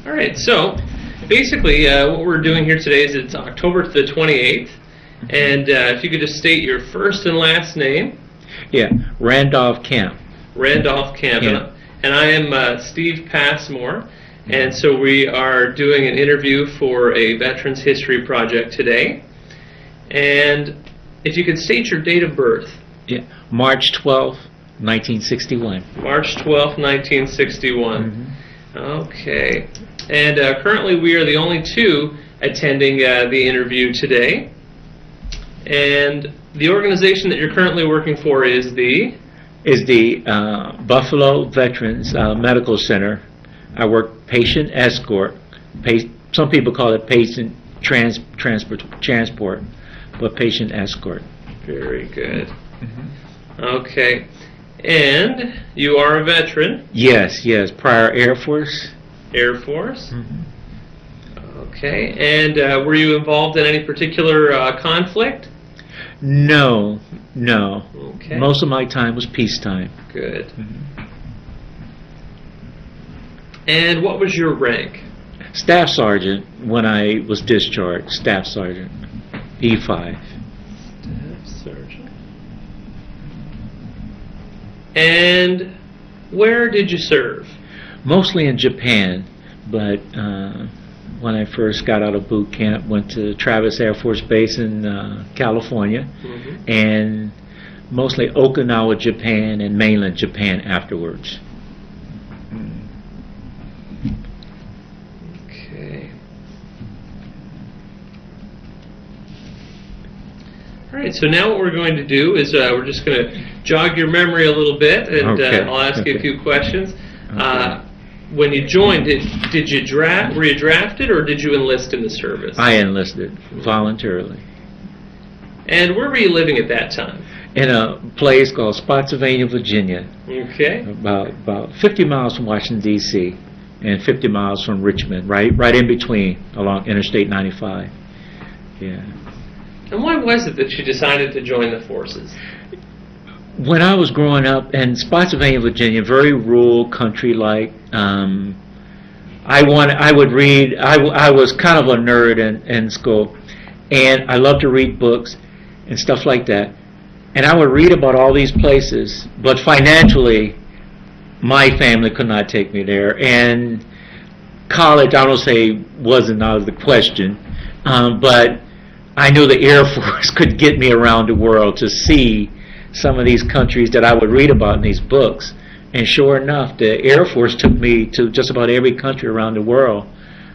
All right, so basically what we're doing here today is it's October the 28th, and if you could just state your first and last name. Yeah, Randolph Camp. Randolph Camp. Yeah. And I am Steve Passmore, and so we are doing an interview for a Veterans History Project today. And if you could state your date of birth. Yeah, March 12th, 1961. March 12th, 1961. Okay. And currently we are the only two attending the interview today. And the organization that you're currently working for is the? Is the Buffalo Veterans Medical Center. I work patient escort. Some people call it patient transport, but patient escort. Very good. Okay. And you are a veteran? Yes, prior Air Force. Air Force? Okay. And were you involved in any particular conflict? No. Okay. Most of my time was peacetime. Good. And what was your rank? Staff Sergeant when I was discharged. Staff Sergeant. E5. Staff Sergeant. And where did you serve? Mostly in Japan, but when I first got out of boot camp, went to Travis Air Force Base in California, and mostly Okinawa, Japan, and mainland Japan afterwards. Okay. All right, so now what we're going to do is we're just going to jog your memory a little bit, and I'll ask you a few questions. When you joined, were you drafted or did you enlist in the service? I enlisted voluntarily. And where were you living at that time? In a place called Spotsylvania, Virginia. Okay. About 50 miles from Washington, D.C., and 50 miles from Richmond, right in between, along Interstate 95. Yeah. And why was it that you decided to join the forces? When I was growing up in Spotsylvania, Virginia, very rural, country-like, I would read. I was kind of a nerd in school, and I loved to read books and stuff like that. And I would read about all these places, but financially, my family could not take me there. And college, I don't say wasn't out of the question, but I knew the Air Force could get me around the world to see some of these countries that I would read about in these books. And sure enough, the Air Force took me to just about every country around the world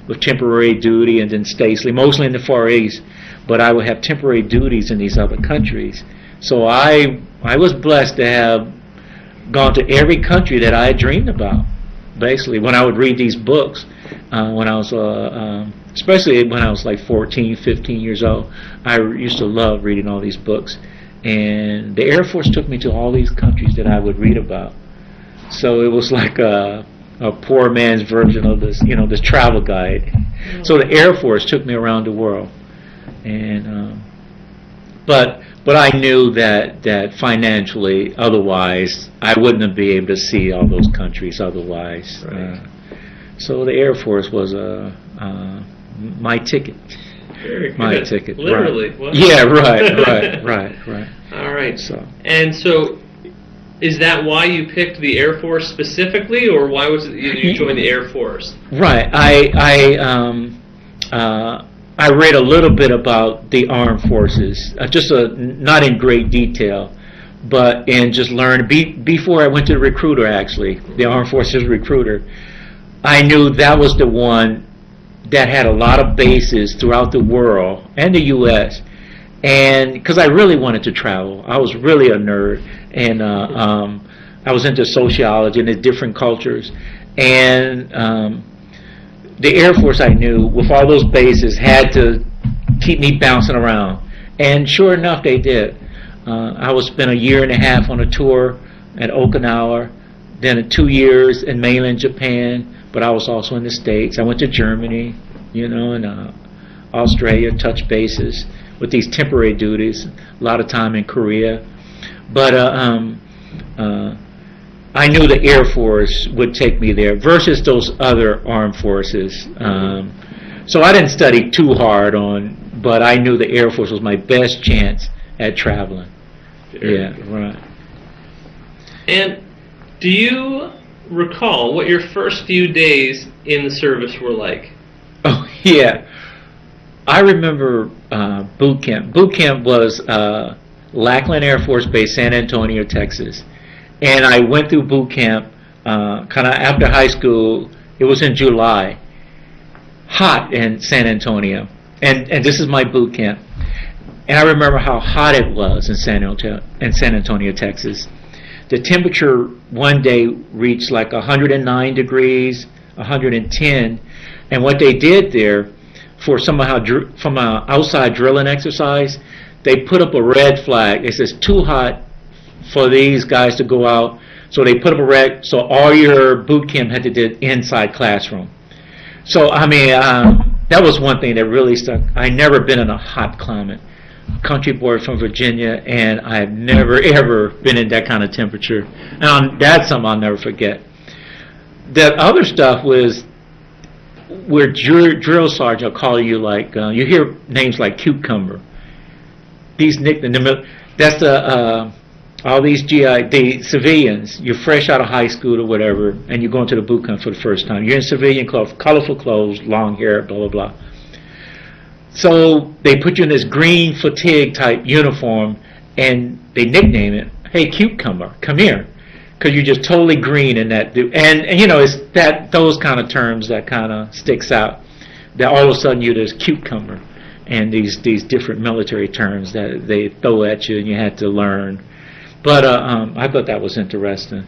with temporary duty, and then stately, mostly in the Far East, but I would have temporary duties in these other countries. So I was blessed to have gone to every country that I had dreamed about, basically, when I would read these books. When I was, especially when I was like 14, 15 years old, I used to love reading all these books. And the Air Force took me to all these countries that I would read about. So it was like a poor man's version of this, this travel guide. So the Air Force took me around the world, and but I knew that financially, otherwise, I wouldn't be able to see all those countries otherwise. Right. So the Air Force was my ticket. Very good. My ticket. Literally. Right. Wow. Yeah. Right. All right. So. And so, is that why you picked the Air Force specifically, or why was it you joined the Air Force? Right. I read a little bit about the armed forces, not in great detail, but in just learn. Before I went to the recruiter, actually, the armed forces recruiter, I knew that was the one that had a lot of bases throughout the world and the U.S. And because I really wanted to travel, I was really a nerd, and I was into sociology and the different cultures. And the Air Force, I knew, with all those bases, had to keep me bouncing around. And sure enough, they did. I was spent a year and a half on a tour at Okinawa, then 2 years in mainland Japan, but I was also in the States. I went to Germany, and Australia, touch bases with these temporary duties, a lot of time in Korea. But I knew the Air Force would take me there versus those other armed forces. So I didn't study too hard but I knew the Air Force was my best chance at traveling. Right. And do you recall what your first few days in the service were like? Oh, yeah. I remember boot camp. Boot camp was Lackland Air Force Base, San Antonio, Texas. And I went through boot camp kind of after high school. It was in July. Hot in San Antonio. And this is my boot camp. And I remember how hot it was in San Antonio, Texas. The temperature one day reached like 109 degrees, 110. And what they did there, for from an outside drilling exercise, they put up a red flag. It says too hot for these guys to go out. So they put up a red, so all your boot camp had to do inside classroom. So, I mean, that was one thing that really stuck. I never been in a hot climate. Country boy from Virginia, and I've never, ever been in that kind of temperature. And that's something I'll never forget. The other stuff was where drill sergeant will call you like, you hear names like Cucumber. These nicknames, that's the, all these the civilians, you're fresh out of high school or whatever, and you're going to the boot camp for the first time. You're in civilian clothes, colorful clothes, long hair, blah, blah, blah. So they put you in this green fatigue type uniform, and they nickname it, hey, Cucumber, come here. Because you're just totally green in that. And you know, it's those kind of terms that kind of sticks out. That all of a sudden you're this Cucumber. And these different military terms that they throw at you and you had to learn. But I thought that was interesting.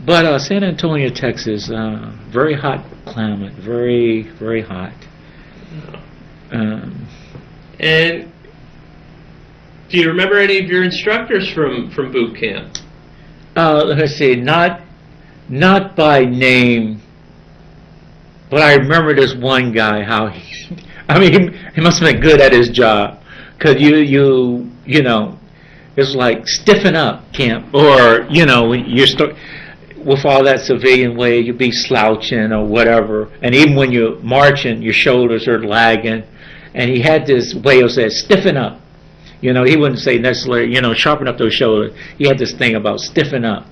But San Antonio, Texas, very hot climate, very, very hot. And do you remember any of your instructors from boot camp? Let's see, not by name, but I remember this one guy, how he must have been good at his job, because you know, it's like stiffen up camp, or you know, when you start with all that civilian way, you be slouching or whatever, and even when you're marching, your shoulders are lagging, and he had this way of saying stiffen up. You know, he wouldn't say necessarily, you know, sharpen up those shoulders. He had this thing about stiffen up.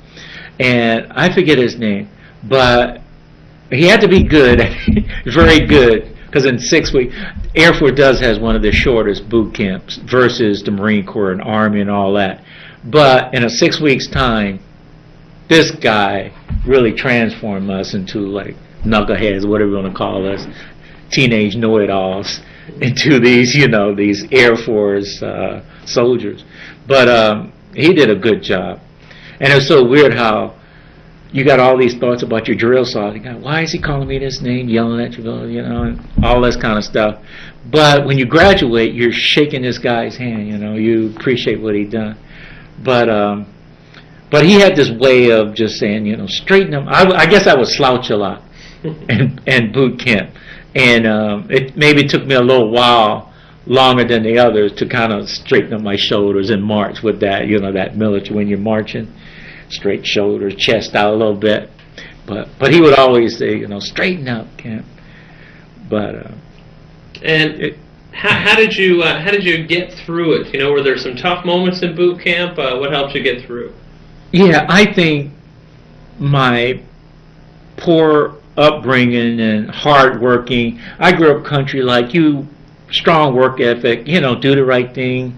And I forget his name, but he had to be good, very good, because in 6 weeks, Air Force has one of the shortest boot camps versus the Marine Corps and Army and all that. But in a 6 weeks time, this guy really transformed us into like knuckleheads, whatever you want to call us, teenage know-it-alls, into these, you know, these Air Force soldiers. But he did a good job. And it's so weird how you got all these thoughts about your drill sergeant. Why is he calling me this name, yelling at you, you know, and all this kind of stuff. But when you graduate, you're shaking this guy's hand, you know, you appreciate what he done. But he had this way of just saying, you know, straighten him. I guess I would slouch a lot in boot camp. And it maybe took me a little while, longer than the others, to kind of straighten up my shoulders and march with that, you know, that military, when you're marching, straight shoulders, chest out a little bit. But he would always say, you know, straighten up, camp. But how did you get through it? You know, were there some tough moments in boot camp? What helped you get through? Yeah, I think my poor upbringing and hard working. I grew up country like you, strong work ethic, you know, do the right thing,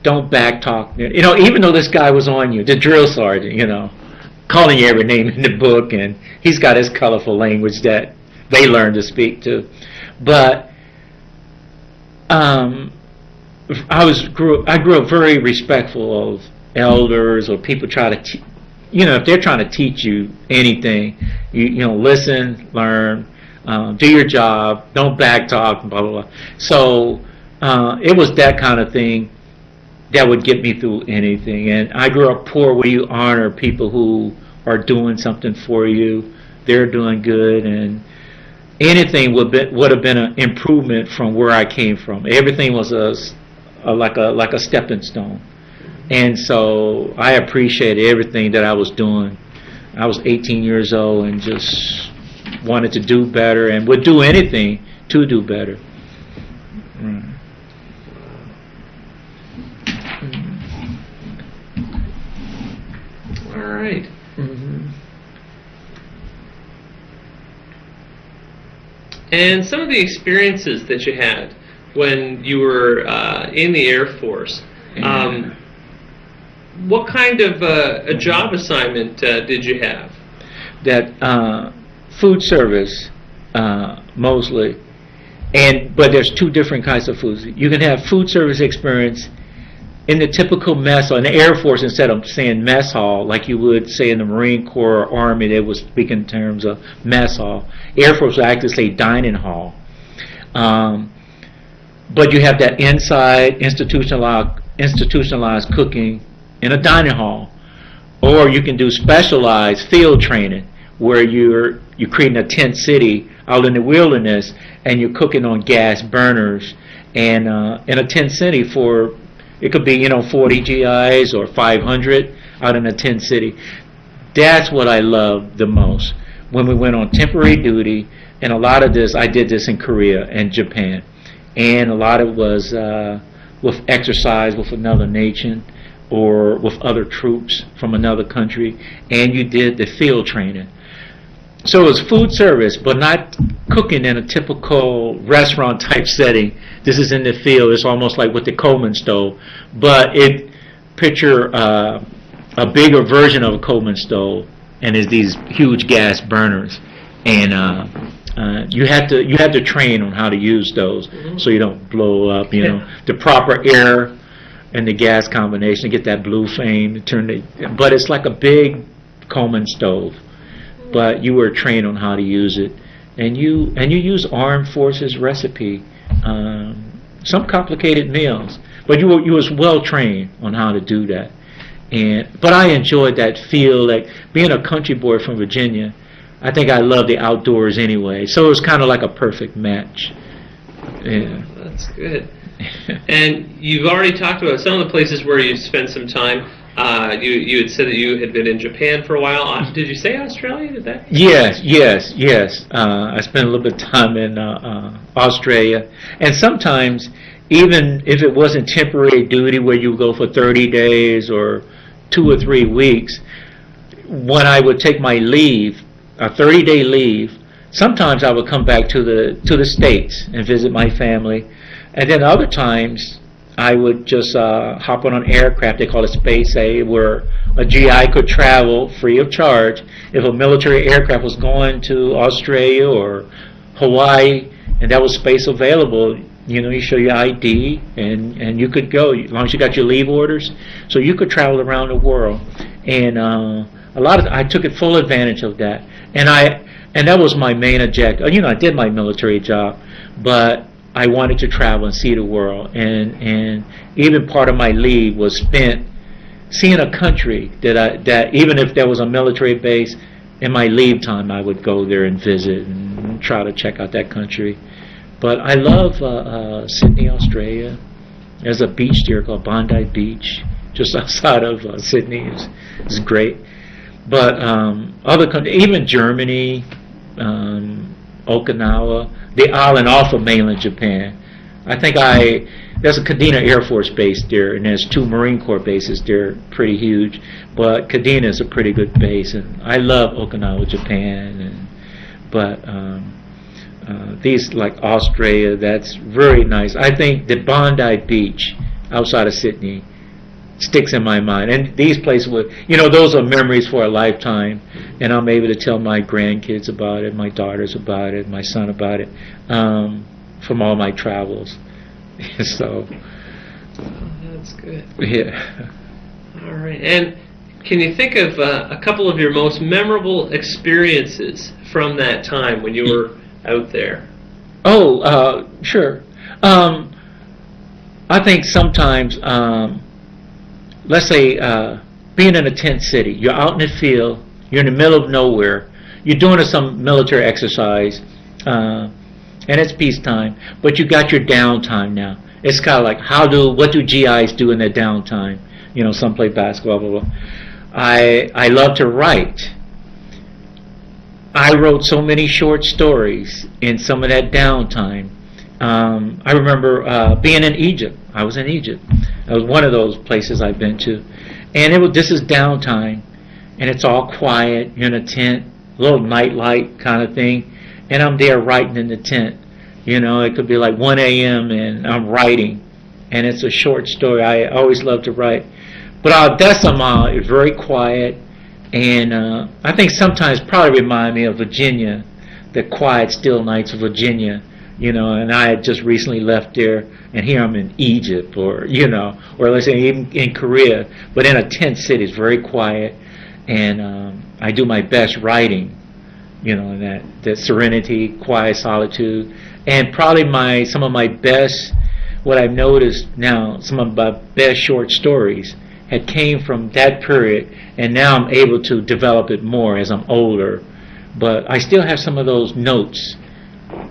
don't back talk. You know, even though this guy was on you, the drill sergeant, you know, calling you every name in the book, and he's got his colorful language that they learn to speak to. But I grew up very respectful of elders or people try to you know, if they're trying to teach you anything, you know, listen, learn, do your job, don't back talk, blah, blah, blah. So it was that kind of thing that would get me through anything. And I grew up poor, where you honor people who are doing something for you. They're doing good, and anything would have been an improvement from where I came from. Everything was like a stepping stone. And so I appreciated everything that I was doing. I was 18 years old and just wanted to do better and would do anything to do better. All right. And some of the experiences that you had when you were in the Air Force, what kind of a job assignment did you have? That food service, mostly, but there's two different kinds of foods. You can have food service experience in the typical mess hall. In the Air Force, instead of saying mess hall, like you would say in the Marine Corps or Army, they would speak in terms of mess hall. Air Force would actually say dining hall. But you have that inside institutionalized cooking in a dining hall. Or you can do specialized field training where you're creating a tent city out in the wilderness and you're cooking on gas burners and in a tent city for, it could be 40 GIs or 500 out in a tent city. That's what I love the most. When we went on temporary duty, and a lot of this, I did this in Korea and Japan, and a lot of it was with exercise with another nation or with other troops from another country, and you did the field training. So it was food service, but not cooking in a typical restaurant type setting. This is in the field. It's almost like with the Coleman stove, but picture a bigger version of a Coleman stove, and it's these huge gas burners, and you had to train on how to use those so you don't blow up. The proper air and the gas combination to get that blue flame. But it's like a big Coleman stove. But you were trained on how to use it, and you use Armed Forces recipe, some complicated meals, but you was well trained on how to do that. But I enjoyed that feel, like being a country boy from Virginia. I think I love the outdoors anyway, so it was kind of like a perfect match. Yeah, that's good. And you've already talked about some of the places where you spent some time. You had said that you had been in Japan for a while. Did you say Australia? Did that? Yes. I spent a little bit of time in Australia, and sometimes even if it wasn't temporary duty where you would go for 30 days or 2 or 3 weeks, when I would take my leave, a 30-day leave, sometimes I would come back to the States and visit my family, and then other times I would just hop on an aircraft, they call it Space A, where a GI could travel free of charge. If a military aircraft was going to Australia or Hawaii and there was space available, you show your ID and you could go, as long as you got your leave orders. So you could travel around the world. And I took full advantage of that. And that was my main objective. I did my military job, but I wanted to travel and see the world, and even part of my leave was spent seeing a country that even if there was a military base, in my leave time I would go there and visit and try to check out that country. But I love Sydney, Australia. There's a beach there called Bondi Beach, just outside of Sydney. It's great. But other countries, even Germany, Okinawa, the island off of mainland Japan. I think there's a Kadena Air Force base there, and there's 2 Marine Corps bases there, pretty huge. But Kadena is a pretty good base, and I love Okinawa, Japan. But these like Australia, that's very nice. I think the Bondi Beach outside of Sydney sticks in my mind, and these places those are memories for a lifetime, and I'm able to tell my grandkids about it, my daughters about it, my son about it, from all my travels. So that's good. Yeah. All right. And can you think of a couple of your most memorable experiences from that time when you were out there? Oh, sure. I think sometimes let's say being in a tent city, you're out in the field, you're in the middle of nowhere, you're doing some military exercise, and it's peacetime, but you got your downtime now. It's kind of like, what do GIs do in their downtime? Some play basketball, blah, blah, blah. I love to write, I wrote so many short stories in some of that downtime. I remember being in Egypt. I was in Egypt. It was one of those places I've been to. And this is downtime, and it's all quiet. You're in a tent, a little nightlight kind of thing, and I'm there writing in the tent. You know, it could be like 1 a.m. and I'm writing, and it's a short story. I always love to write. But Odessa is very quiet, and I think sometimes probably remind me of Virginia, the quiet, still nights of Virginia. You know, and I had just recently left there, and here I'm in Egypt, or let's say even in Korea, but in a tent city. It's very quiet, and I do my best writing, in that serenity, quiet, solitude, and probably some of my best, what I've noticed now, some of my best short stories had came from that period, and now I'm able to develop it more as I'm older, but I still have some of those notes.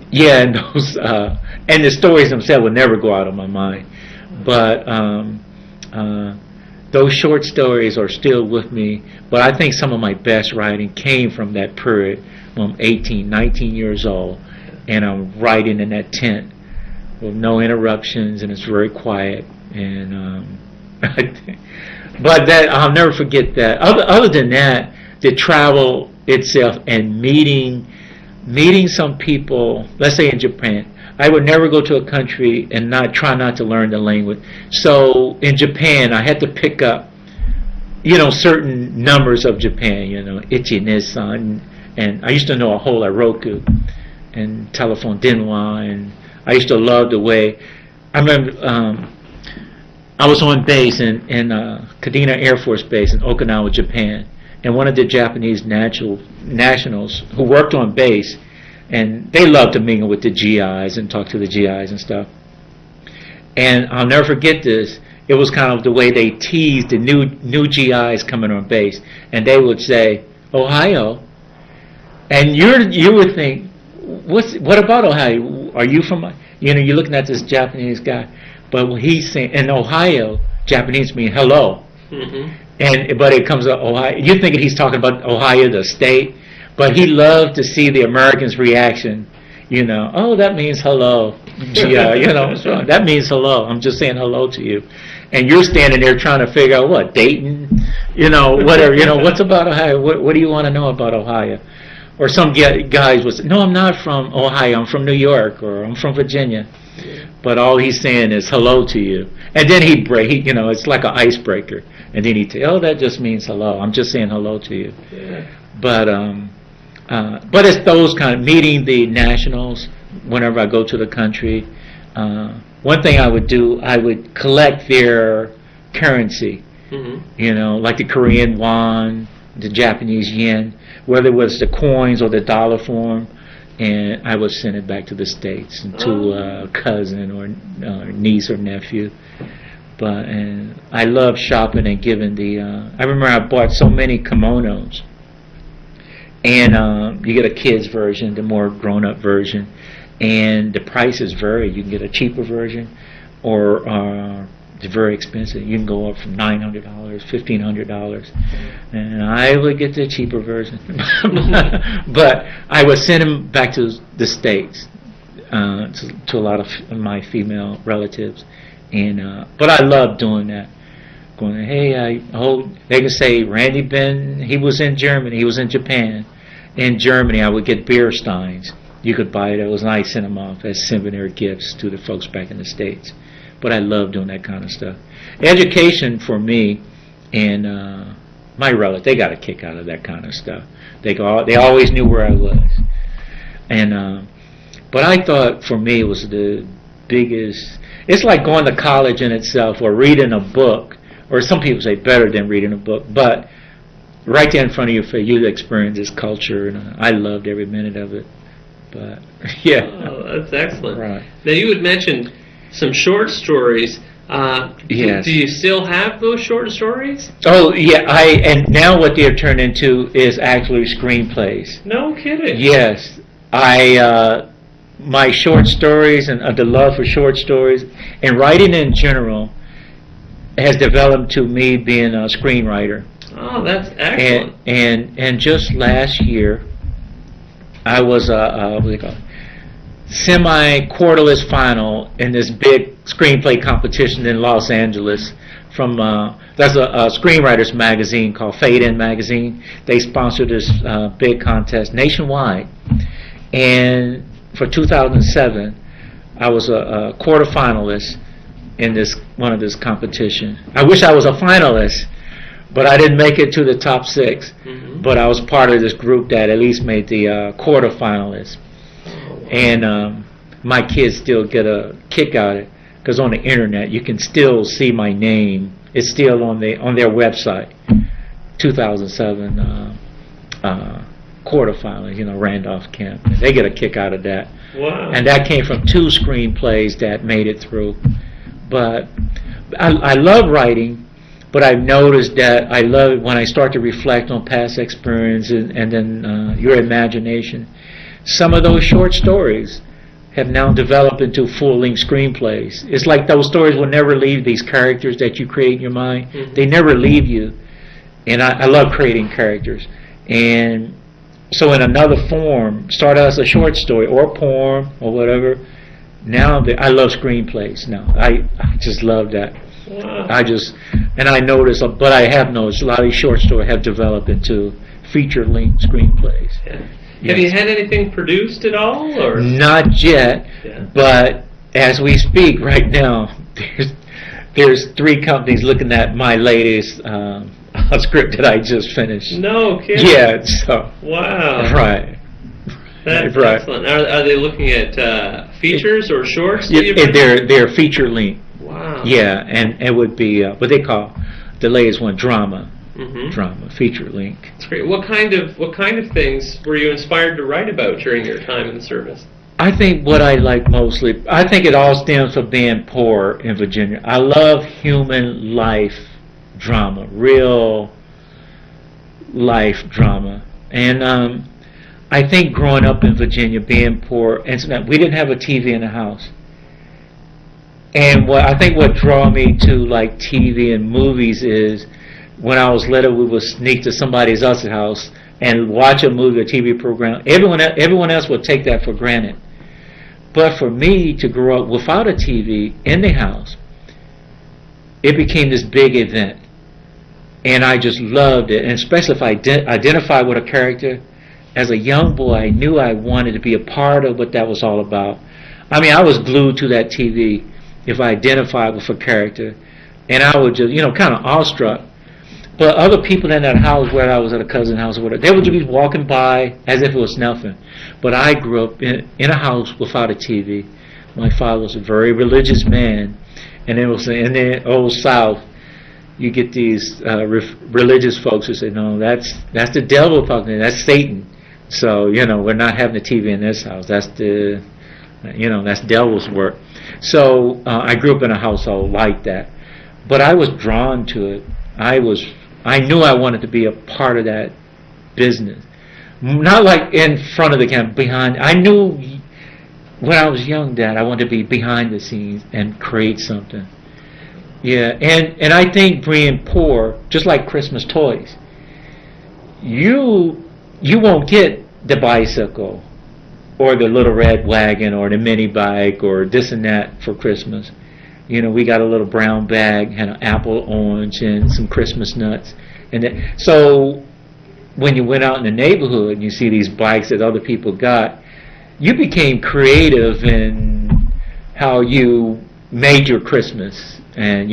Yeah, and and the stories themselves would never go out of my mind. But those short stories are still with me. But I think some of my best writing came from that period when I'm 18, 19 years old, and I'm writing in that tent with no interruptions, and it's very quiet. And but that I'll never forget that. Other than that, the travel itself and meeting some people, let's say in Japan. I would never go to a country and try not to learn the language. So in Japan, I had to pick up, certain numbers of Japan, ichi-ne-san, and I used to know a whole Roku and telephone denwa, and I used to love the way, I remember I was on base in Kadena Air Force Base in Okinawa, Japan. And one of the Japanese nationals who worked on base, and they loved to mingle with the GIs and talk to the GIs and stuff. And I'll never forget this. It was kind of the way they teased the new GIs coming on base, and they would say, "Ohio," and you would think, what about Ohio? Are you from? You're looking at this Japanese guy, but he's saying in Ohio, Japanese mean hello. Mm-hmm. But it comes up Ohio. You're thinking he's talking about Ohio, the state, but he loved to see the Americans' reaction. Oh, that means hello. So that means hello. I'm just saying hello to you, and you're standing there trying to figure out what Dayton, whatever. What's about Ohio? What do you want to know about Ohio? Or some guys would say, "No, I'm not from Ohio. I'm from New York, or I'm from Virginia." But all he's saying is hello to you, and then he'd break. It's like an icebreaker. And then he'd say, "Oh, that just means hello. I'm just saying hello to you." Yeah. But it's those kind of meeting the nationals whenever I go to the country. One thing I would do, I would collect their currency. Mm-hmm. Like the Korean won, the Japanese yen, whether it was the coins or the dollar form, and I would send it back to the States and to a cousin or niece or nephew. And I love shopping and giving I remember I bought so many kimonos, and you get a kid's version, the more grown-up version, and the prices vary. You can get a cheaper version, or the very expensive. You can go up from $900, $1,500, and I would get the cheaper version. But I would send them back to the States, to a lot of my female relatives. But I love doing that. Going, hey, they can say Randy he was in Germany, he was in Japan. In Germany, I would get beer steins. You could buy it. It was nice. Send them off as souvenir gifts to the folks back in the States. But I love doing that kind of stuff. Education for me and my relatives, they got a kick out of that kind of stuff. They always knew where I was. But I thought for me it was the biggest. It's like going to college in itself, or reading a book, or some people say better than reading a book, but right there in front of you, for you to experience this culture, and I loved every minute of it. But yeah, that's excellent. Right. Now you had mentioned some short stories. Yes. Do you still have those short stories? Oh yeah, and now what they've turned into is actually screenplays. No kidding. Yes, my short stories and the love for short stories and writing in general has developed to me being a screenwriter. Oh, that's excellent. And just last year, I was what do they call it? Semi-quarterless final in this big screenplay competition in Los Angeles. From that's a screenwriters magazine called Fade In magazine. They sponsored this big contest nationwide, and for 2007, I was a quarterfinalist in one of this competition. I wish I was a finalist, but I didn't make it to the top 6. Mm-hmm. But I was part of this group that at least made the quarterfinalists. And my kids still get a kick out of it, because on the internet you can still see my name. It's still on their website. 2007 quarterfinals, Randolph camp. They get a kick out of that. Wow. And that came from 2 screenplays that made it through. But I love writing, but I've noticed that I love it when I start to reflect on past experience and then your imagination. Some of those short stories have now developed into full-length screenplays. It's like those stories will never leave these characters that you create in your mind. Mm-hmm. They never leave you. And I love creating characters. And so in another form, start out as a short story or poem or whatever. Now I love screenplays now. I just love that. Wow. I notice, but I have noticed a lot of these short stories have developed into feature-length screenplays. Yeah. Yes. Have you had anything produced at all, or not yet? Yeah. But as we speak right now, there's 3 companies looking at my latest script that I just finished. No kidding. Yeah. So. Wow. Right. That's right. Excellent. Are they looking at features or shorts? They're feature length. Wow. Yeah, and it would be what they call the latest one, drama. Mm-hmm. Drama, feature length. That's great. What kind of things were you inspired to write about during your time in the service? I think what I like mostly, I think it all stems from being poor in Virginia. I love human life drama, real life drama. And I think growing up in Virginia, being poor, and so we didn't have a TV in the house. And what draw me to like TV and movies is when I was little, we would sneak to somebody else's house and watch a movie or TV program. Everyone else would take that for granted. But for me to grow up without a TV in the house, it became this big event. And I just loved it. And especially if I identified with a character, as a young boy, I knew I wanted to be a part of what that was all about. I mean, I was glued to that TV if I identified with a character. And I would just, kind of awestruck. But other people in that house, where I was at a cousin's house or whatever, they would just be walking by as if it was nothing. But I grew up in a house without a TV. My father was a very religious man. And it was in the old South, you get these religious folks who say, no, that's the devil talking, that's Satan. So, we're not having a TV in this house. That's that's devil's work. So I grew up in a household like that. But I was drawn to it. I knew I wanted to be a part of that business. Not like in front of the camera, behind. I knew when I was young that I wanted to be behind the scenes and create something. Yeah, and I think being poor, just like Christmas toys, you won't get the bicycle or the little red wagon or the mini bike or this and that for Christmas. We got a little brown bag, had an apple, orange, and some Christmas nuts. So when you went out in the neighborhood and you see these bikes that other people got, you became creative in how you made your Christmas. And,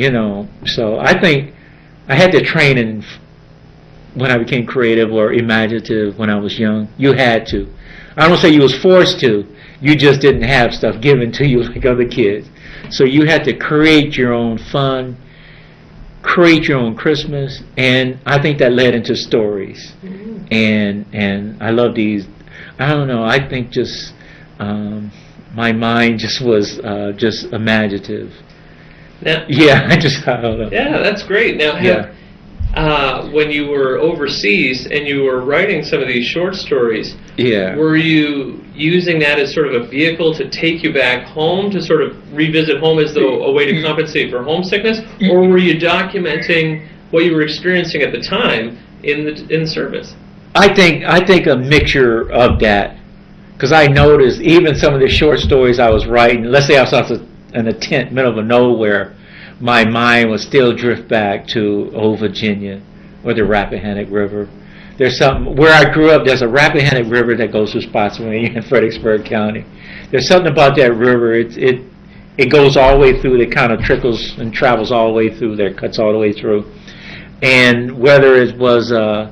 so I think I had to train in when I became creative or imaginative when I was young. You had to. I don't say you was forced to. You just didn't have stuff given to you like other kids. So you had to create your own fun, create your own Christmas, and I think that led into stories. Mm-hmm. And I love these. I don't know. I think just my mind just was just imaginative. Now, yeah, I don't know. Yeah, that's great. Now, when you were overseas and you were writing some of these short stories, were you using that as sort of a vehicle to take you back home, to sort of revisit home as though a way to compensate for homesickness, or were you documenting what you were experiencing at the time in the service? I think a mixture of that. because I noticed even some of the short stories I was writing, let's say I was out in a tent, middle of nowhere, my mind would still drift back to Old Virginia or the Rappahannock River. There's something, where I grew up, there's a Rappahannock River that goes through Spotsylvania in Fredericksburg County. There's something about that river, it goes all the way through, it kind of trickles and travels all the way through there, cuts all the way through. And whether it was, that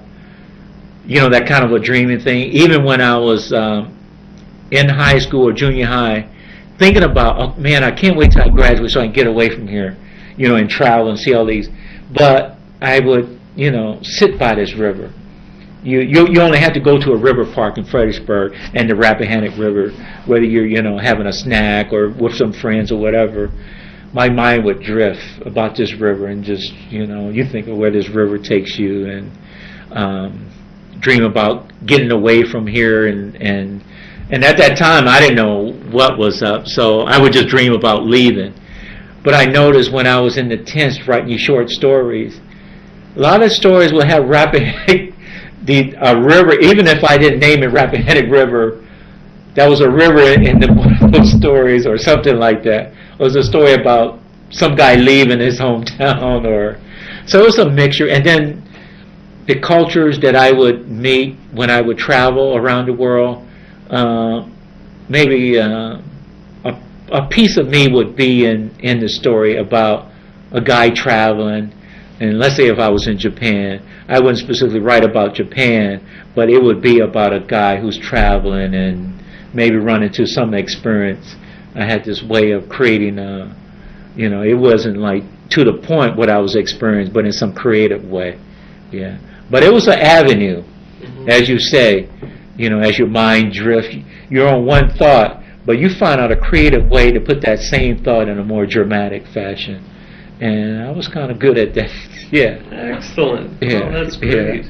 kind of a dreaming thing, even when I was in high school or junior high, thinking about, oh man, I can't wait till I graduate so I can get away from here, and travel and see all these. But I would, sit by this river. You only have to go to a river park in Fredericksburg and the Rappahannock River, whether you're, having a snack or with some friends or whatever. My mind would drift about this river and just, you think of where this river takes you and dream about getting away from here and at that time I didn't know what was up, so I would just dream about leaving. But I noticed when I was in the tents writing these short stories, a lot of stories will have Rappahannock, a river, even if I didn't name it Rappahannock River, that was a river in one of those stories or something like that. It was a story about some guy leaving his hometown, so it was a mixture. And then the cultures that I would meet when I would travel around the world, maybe a piece of me would be in the story about a guy traveling. And let's say if I was in Japan, I wouldn't specifically write about Japan, but it would be about a guy who's traveling and maybe run into some experience. I had this way of creating it wasn't like to the point what I was experiencing, but in some creative way. Yeah. But it was an avenue, as you say, as your mind drifts, you're on one thought, but you find out a creative way to put that same thought in a more dramatic fashion. And I was kind of good at that. Yeah. Excellent. Yeah. Oh, that's great.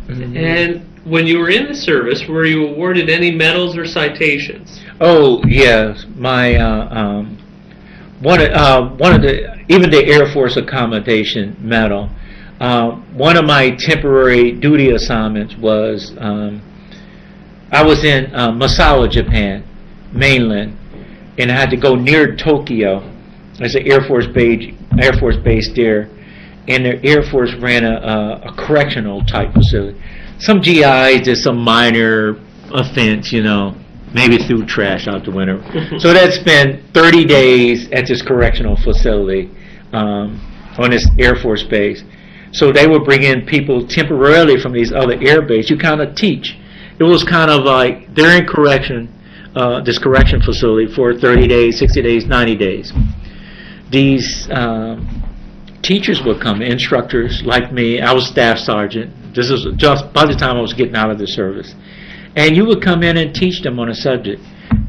Yeah. And when you were in the service, were you awarded any medals or citations? Oh yes, my one of the, even the Air Force Accommodation Medal. One of my temporary duty assignments was I was in Misawa, Japan, mainland, and I had to go near Tokyo. There's an Air Force base there, and the Air Force ran a correctional type facility. Some GIs did some minor offense, maybe threw trash out the window. So they'd spend 30 days at this correctional facility on this Air Force base. So they would bring in people temporarily from these other air bases. You kind of teach. It was kind of like they're in correction, this correction facility for 30 days, 60 days, 90 days. These teachers would come, instructors like me. I was staff sergeant. This was just by the time I was getting out of the service. And you would come in and teach them on a subject.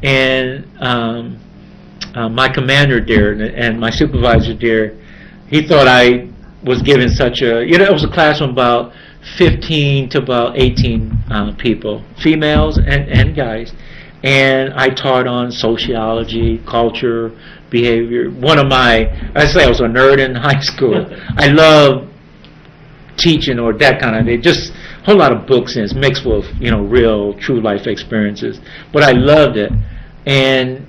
And my commander there and my supervisor there, he thought I was giving such a, it was a class of about 15 to about 18 people, females and guys. And I taught on sociology, culture, behavior. I say I was a nerd in high school. I love teaching or that kind of thing. Just a whole lot of books, and it's mixed with, real, true life experiences. But I loved it. And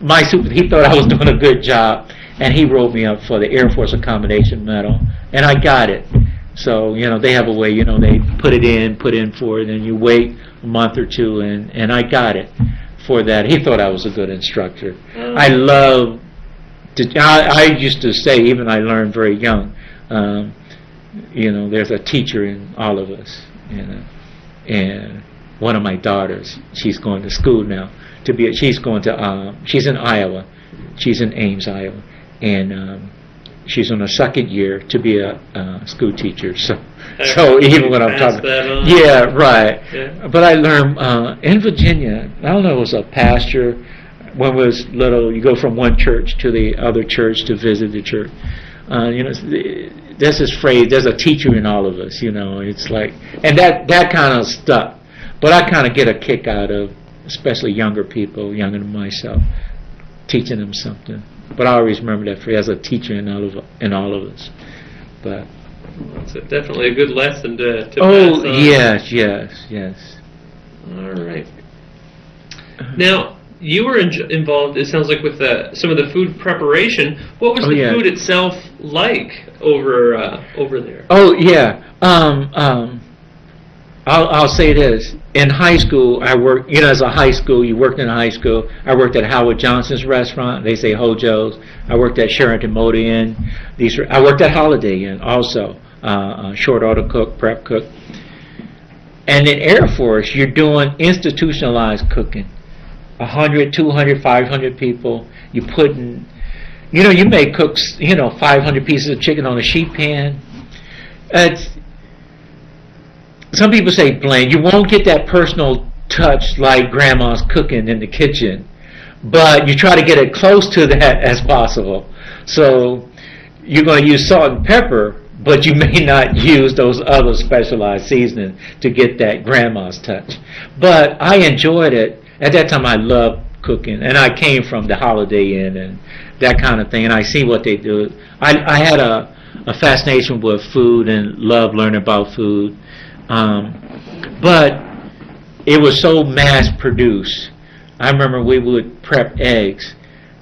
he thought I was doing a good job, and he wrote me up for the Air Force Accommodation Medal, and I got it. So, they have a way, they put in for it, and you wait a month or two, and I got it for that. He thought I was a good instructor. I used to say, even I learned very young, there's a teacher in all of us, and one of my daughters, she's going to school now, she's in Iowa, she's in Ames, Iowa, and she's on her second year to be a school teacher. So even when I'm talking, yeah, right. Yeah. But I learned in Virginia. I don't know. It was a pastor. When I was little, you go from one church to the other church to visit the church. There's this phrase. There's a teacher in all of us. It's like, and that kind of stuck. But I kind of get a kick out of, especially younger people, younger than myself, teaching them something. But I always remember that phrase, as a teacher in all of us. But it's definitely a good lesson to pass on. Oh, yes. All right. Now, you were involved, it sounds like, with some of the food preparation. What was the food itself like over there? Oh, yeah. I'll say this. In high school, I worked, as a high school, you worked in a high school. I worked at Howard Johnson's restaurant. They say Hojo's. I worked at Sheraton Motor Inn. I worked at Holiday Inn also, short order cook, prep cook. And in Air Force, you're doing institutionalized cooking. 100, 200, 500 people. You put in, you may cook, 500 pieces of chicken on a sheet pan. Some people say bland. You won't get that personal touch like grandma's cooking in the kitchen, but you try to get it close to that as possible. So you're going to use salt and pepper, but you may not use those other specialized seasonings to get that grandma's touch. But I enjoyed it. At that time, I loved cooking, and I came from the Holiday Inn and that kind of thing, and I see what they do. I had a fascination with food and loved learning about food. But it was so mass-produced. I remember we would prep eggs,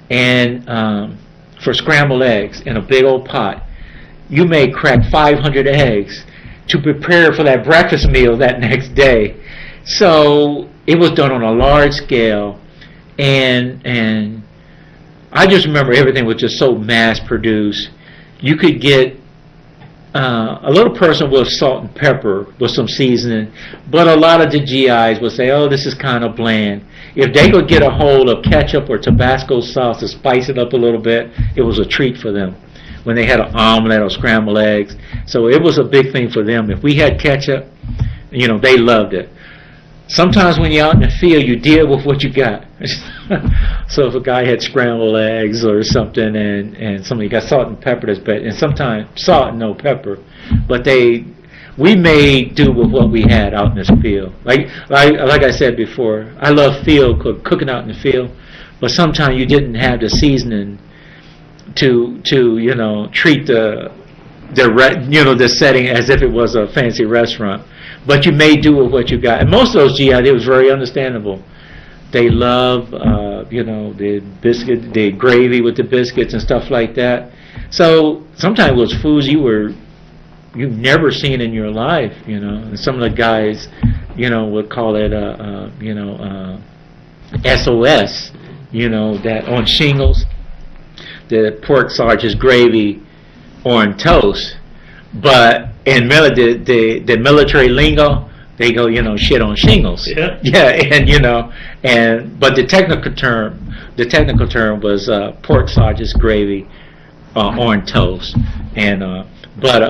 and for scrambled eggs in a big old pot. You may crack 500 eggs to prepare for that breakfast meal that next day. So it was done on a large scale, and I just remember everything was just so mass-produced. You could get a little person with salt and pepper with some seasoning, but a lot of the GIs would say, oh, this is kind of bland. If they could get a hold of ketchup or Tabasco sauce to spice it up a little bit, it was a treat for them when they had an omelet or scrambled eggs. So it was a big thing for them. If we had ketchup, they loved it. Sometimes when you're out in the field, you deal with what you got. So if a guy had scrambled eggs or something, and somebody got salt and pepper, that's better. And sometimes salt and no pepper. But we made do with what we had out in this field. Like I said before, I love field cooking out in the field. But sometimes you didn't have the seasoning to treat the setting as if it was a fancy restaurant. But you may do with what you got. And most of those GI, it was very understandable. They love, the biscuit, the gravy with the biscuits and stuff like that. So sometimes it was foods you've never seen in your life, And some of the guys, would call it, SOS, that on shingles, the pork sausage gravy on toast. But in the military lingo, they go, shit on shingles. Yeah. Yeah, but the technical term was pork sausage gravy on toast, but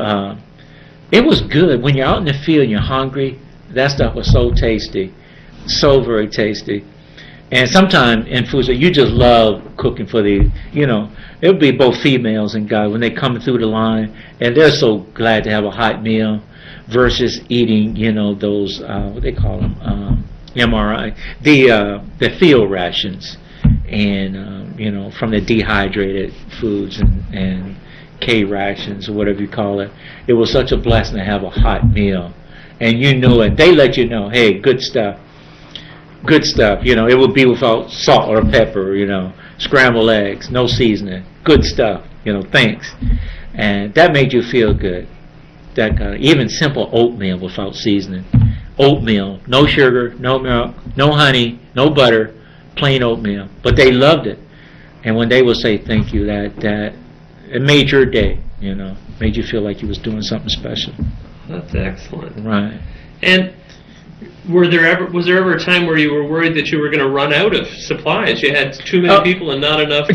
it was good when you're out in the field and you're hungry. That stuff was so tasty, so very tasty. And sometimes in foods that you just love cooking for it would be both females and guys when they come through the line, and they're so glad to have a hot meal versus eating, those, what they call them, MRI, the field rations, and, from the dehydrated foods and K rations or whatever you call it. It was such a blessing to have a hot meal. And and they let you know, hey, good stuff. Good stuff, it would be without salt or pepper, scrambled eggs, no seasoning, good stuff, thanks. And that made you feel good. That kind of, even simple oatmeal without seasoning. Oatmeal, no sugar, no milk, no honey, no butter, plain oatmeal. But they loved it. And when they would say thank you, that it made your day, made you feel like you was doing something special. That's excellent. Right. And was there ever a time where you were worried that you were going to run out of supplies? You had too many people and not enough.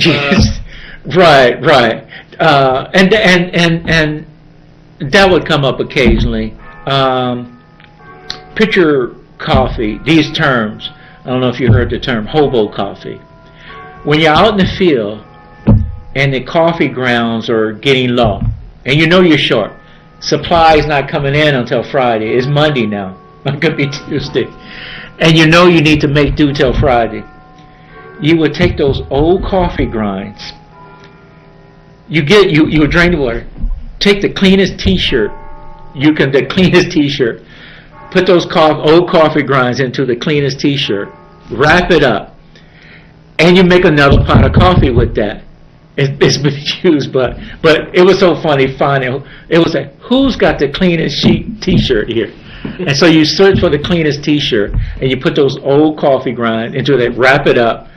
Right. And that would come up occasionally. Picture coffee. These terms. I don't know if you heard the term hobo coffee. When you're out in the field and the coffee grounds are getting low, and you're short. Supplies not coming in until Friday. It's Monday now. It could be Tuesday. And you need to make do till Friday. You would take those old coffee grinds. You would drain the water. Take the cleanest t-shirt. The cleanest t-shirt. put those old coffee grinds into the cleanest T-shirt, wrap it up, and you make another pot of coffee with that. It's been used, but it was so funny finding. It was like, who's got the cleanest T-shirt here? And so you search for the cleanest T-shirt, and you put those old coffee grinds into it, wrap it up.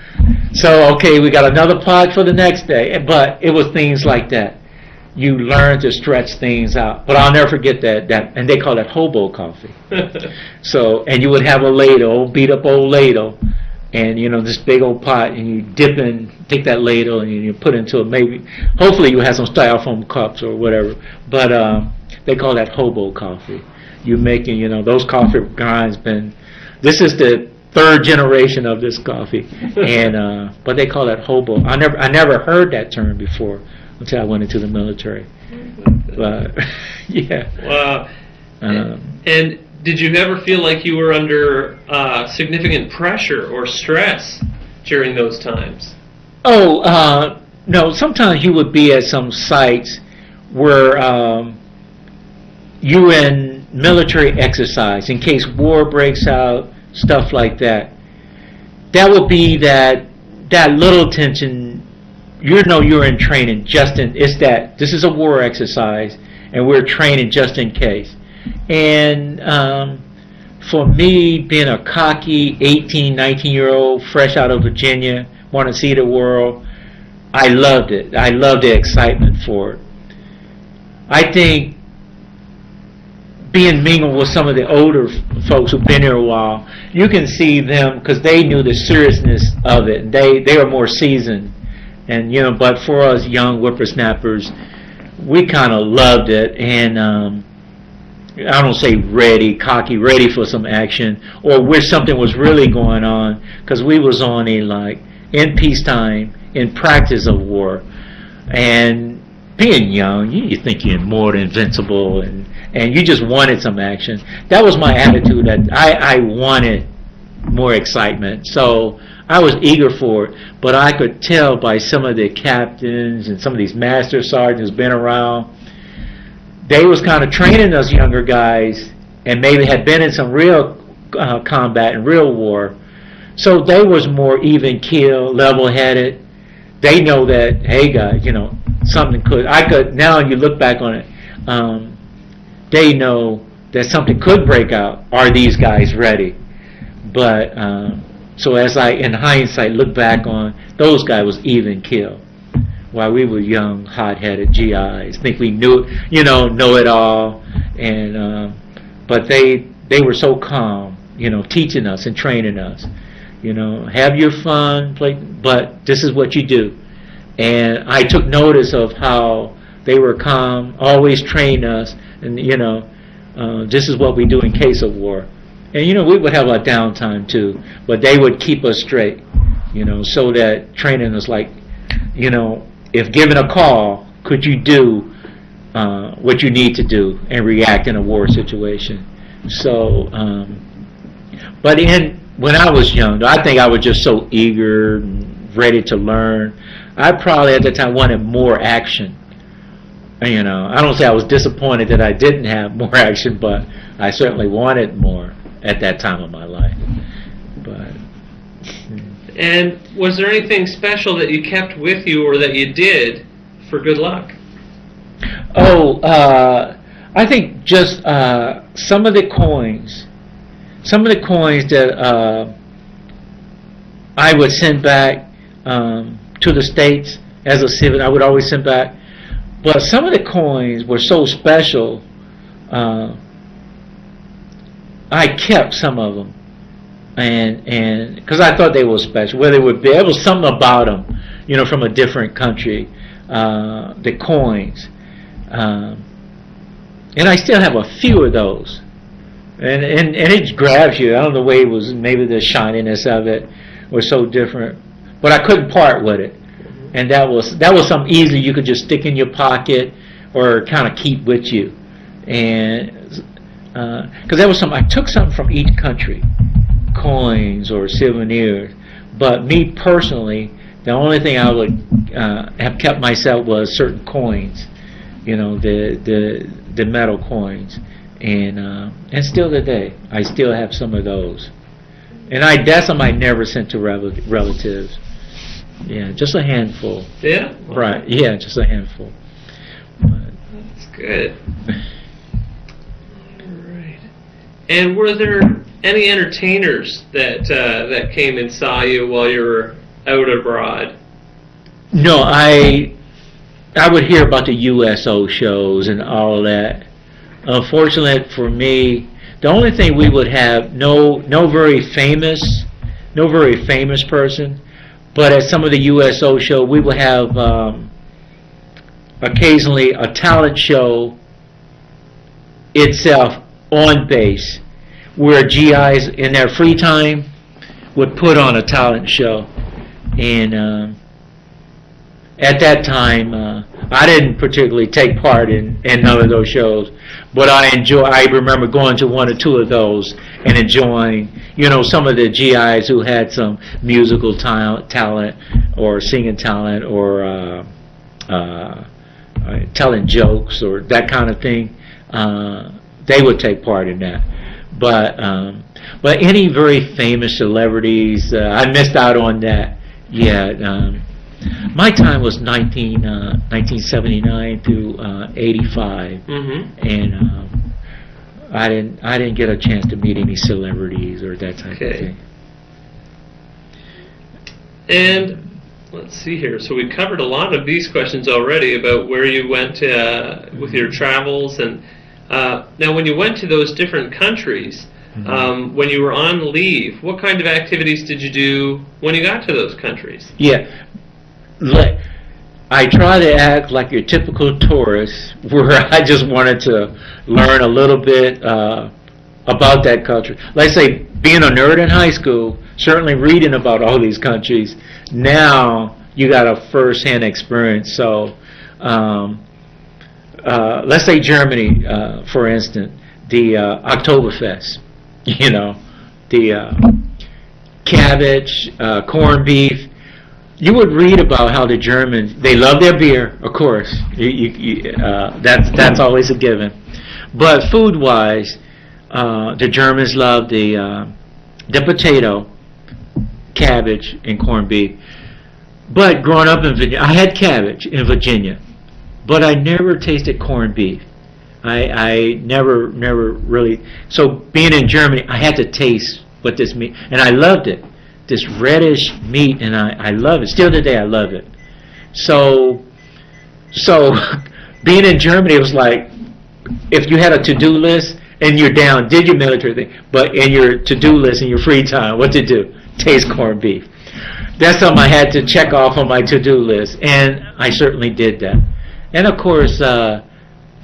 So, okay, we got another pot for the next day. But it was things like that. You learn to stretch things out. But I'll never forget that and they call it hobo coffee. So, and you would have a ladle, beat up old ladle, and this big old pot, and you take that ladle and you put into it. Maybe, hopefully you have some styrofoam cups or whatever. But they call that hobo coffee. You're making, those coffee grinds this is the third generation of this coffee, and but they call that hobo. I never heard that term before until I went into the military. But yeah. Wow. And did you ever feel like you were under significant pressure or stress during those times? Oh, no. Sometimes you would be at some sites where you in military exercise in case war breaks out. Stuff like that. That would be that little tension. You're in training this is a war exercise, and we're training just in case. And for me, being a cocky 18, 19-year-old, fresh out of Virginia, want to see the world, I loved it. I loved the excitement for it. I think being mingled with some of the older folks who've been here a while, you can see them because they knew the seriousness of it. And they were more seasoned, and but for us young whippersnappers, we kind of loved it. And I don't say cocky, ready for some action, or wish something was really going on, because we was on in peacetime, in practice of war, and being young, you think you're more than invincible, and you just wanted some action. That was my attitude, that I wanted more excitement. So I was eager for it, but I could tell by some of the captains and some of these master sergeants who's been around, they was kind of training us younger guys and maybe had been in some real combat and real war. So they was more even keel, level-headed. They know that, hey guys, something now you look back on it, they know that something could break out. Are these guys ready? But so as I, in hindsight, look back on, those guys was even keel, while we were young, hot-headed GIs, think we know it all, and but they were so calm, teaching us and training us. Have your fun, play, but this is what you do. And I took notice of how they were calm, always trained us, and this is what we do in case of war. And we would have our downtime too, but they would keep us straight, so that training us like, if given a call, could you do what you need to do and react in a war situation? So, but when I was young, I think I was just so eager and ready to learn. I probably at the time wanted more action. I don't say I was disappointed that I didn't have more action, but I certainly wanted more at that time of my life. But and was there anything special that you kept with you or that you did for good luck? Oh, I think just some of the coins that I would send back to the States as a civilian. I would always send back. But some of the coins were so special, I kept some of them, and because I thought they were special. Whether there was something about them, from a different country, the coins, and I still have a few of those, and it grabs you. I don't know the way it was. Maybe the shininess of it was so different, but I couldn't part with it. And that was something easy you could just stick in your pocket or kind of keep with you, and because that was something, I took something from each country, coins or souvenirs. But me personally, the only thing I would have kept myself was certain coins, the metal coins, And still today, I still have some of those. And that's something I never sent to relatives. Yeah, just a handful. Yeah? Right, yeah, just a handful. That's good. All right. And were there any entertainers that came and saw you while you were out abroad? No, I would hear about the USO shows and all that. Unfortunately for me, the only thing we would have no very famous person, but at some of the USO show we would have occasionally a talent show itself on base, where GIs in their free time would put on a talent show, and at that time I didn't particularly take part in none of those shows, but I remember going to one or two of those and enjoying, some of the GIs who had some musical talent or singing talent or telling jokes or that kind of thing. They would take part in that. But any very famous celebrities, I missed out on that. Yeah. My time was 1979 through 85, and I didn't get a chance to meet any celebrities or that type of thing. And let's see here. So we covered a lot of these questions already about where you went with your travels, and now when you went to those different countries, when you were on leave, what kind of activities did you do when you got to those countries? Yeah. I try to act like your typical tourist, where I just wanted to learn a little bit about that country. Let's say, being a nerd in high school, certainly reading about all these countries, now you got a first-hand experience. So let's say Germany, for instance, the Oktoberfest, the cabbage, corned beef. You would read about how the Germans, they love their beer, of course. That's always a given. But food-wise, the Germans love the potato, cabbage, and corned beef. But growing up in Virginia, I had cabbage in Virginia, but I never tasted corned beef. I never really. So being in Germany, I had to taste what this meat, and I loved it. This reddish meat, and I love it. Still today, I love it. So being in Germany, it was like, if you had a to-do list and you're down, did your military thing, but in your to-do list in your free time, what to do? Taste corned beef. That's something I had to check off on my to-do list, and I certainly did that. And of course,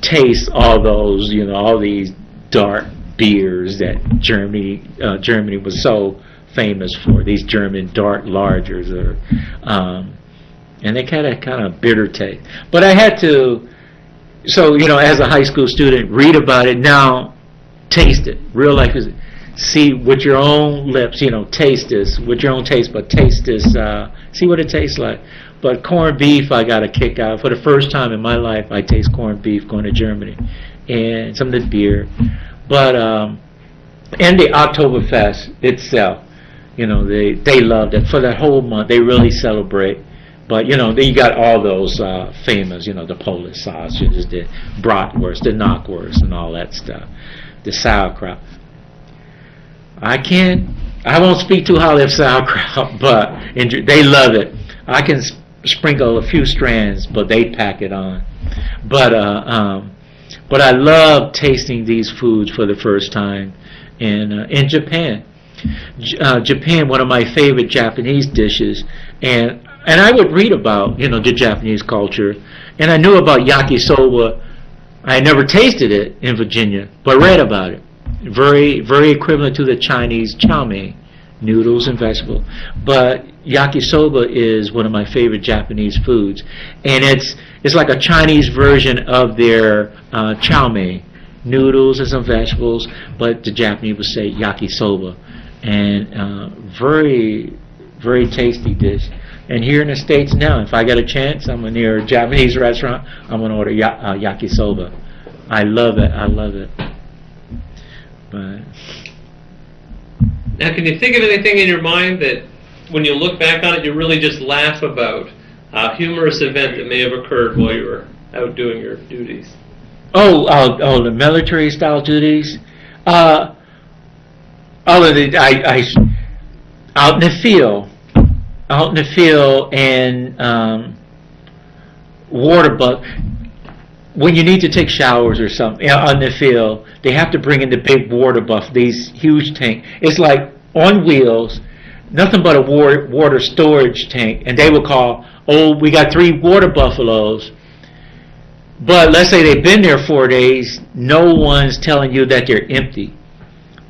taste all those, all these dark beers that Germany was so famous for, these German dark lagers, and they kind of bitter taste. But I had to, as a high school student, read about it. Now, taste it, real life is, see with your own lips, taste this with your own taste, but taste this, see what it tastes like. But corned beef, I got a kick out. For the first time in my life, I taste corned beef going to Germany, and some of the beer. But and the Oktoberfest itself, they loved it. For that whole month, they really celebrate. But, then you got all those famous, the Polish sausages, the bratwurst, the knockwurst, and all that stuff, the sauerkraut. I won't speak too highly of sauerkraut, but they love it. I can sprinkle a few strands, but they pack it on. But I love tasting these foods for the first time in Japan. Japan, one of my favorite Japanese dishes, and I would read about the Japanese culture, and I knew about yakisoba. I had never tasted it in Virginia, but read about it. Very, very equivalent to the Chinese chow mein, noodles and vegetables. But yakisoba is one of my favorite Japanese foods, and it's like a Chinese version of their chow mein, noodles and some vegetables, but the Japanese would say yakisoba, and very, very tasty dish. And here in the States now, if I get a chance, I'm near a Japanese restaurant, I'm going to order yakisoba. I love it. I love it. But now, can you think of anything in your mind that, when you look back on it, you really just laugh about? A humorous event that may have occurred while you were out doing your duties? The military style duties. All of the I out in the field, and water buck. When you need to take showers or something out in the field, they have to bring in the big water buff, these huge tank. It's like on wheels, nothing but a water storage tank, and they will call, we got 3 water buffaloes. But let's say they've been there 4 days, no one's telling you that they're empty.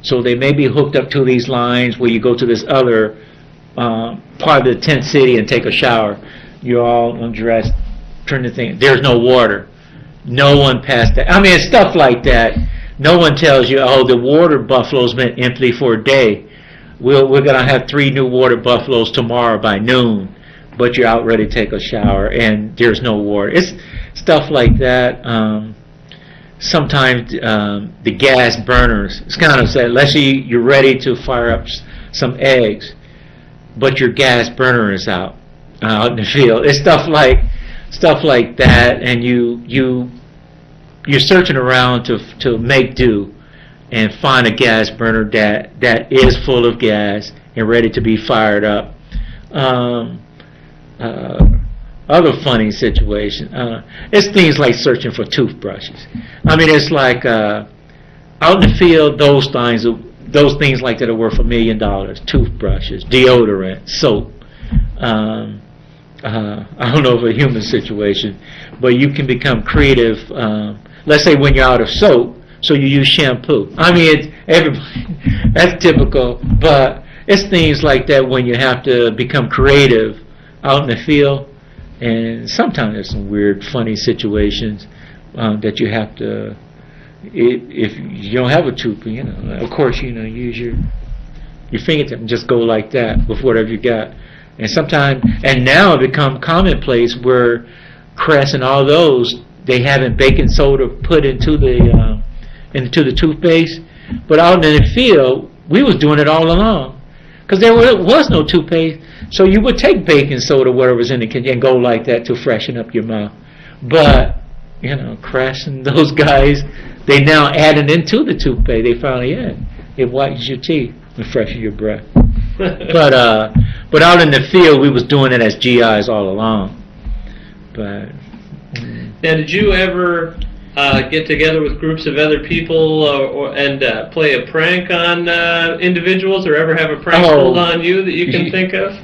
So they may be hooked up to these lines where you go to this other part of the tent city and take a shower. You're all undressed, turn the thing, there's no water. No one passed that. I mean, it's stuff like that. No one tells you, the water buffalo's been empty for a day. We're going to have 3 new water buffaloes tomorrow by noon. But you're out ready to take a shower, and there's no water. It's stuff like that. Sometimes the gas burners, it's kind of sad. Let's say you're ready to fire up some eggs, but your gas burner is out in the field. It's stuff like that, and you're searching around to make do and find a gas burner that is full of gas and ready to be fired up. Other funny situation, it's things like searching for toothbrushes. I mean, it's like out in the field, those things like that are worth $1 million. Toothbrushes, deodorant, soap. I don't know if a human situation, but you can become creative. Let's say when you're out of soap, so you use shampoo. I mean, everybody, that's typical, but it's things like that when you have to become creative out in the field. And sometimes there's some weird, funny situations that you have to, if you don't have a tooth, of course, use your fingertip and just go like that with whatever you got. And sometimes, and now it become commonplace where Crest and all those, they having baking soda put into the toothpaste. But out in the field, we was doing it all along, because there was no toothpaste. So you would take baking soda, whatever was in it, and go like that to freshen up your mouth. But Crest and those guys, they now adding into the toothpaste. They finally it whitens your teeth and freshens your breath. But out in the field, we was doing it as GIs all along. But now, did you ever get together with groups of other people and play a prank on individuals, or ever have a prank pulled on you that you can think of?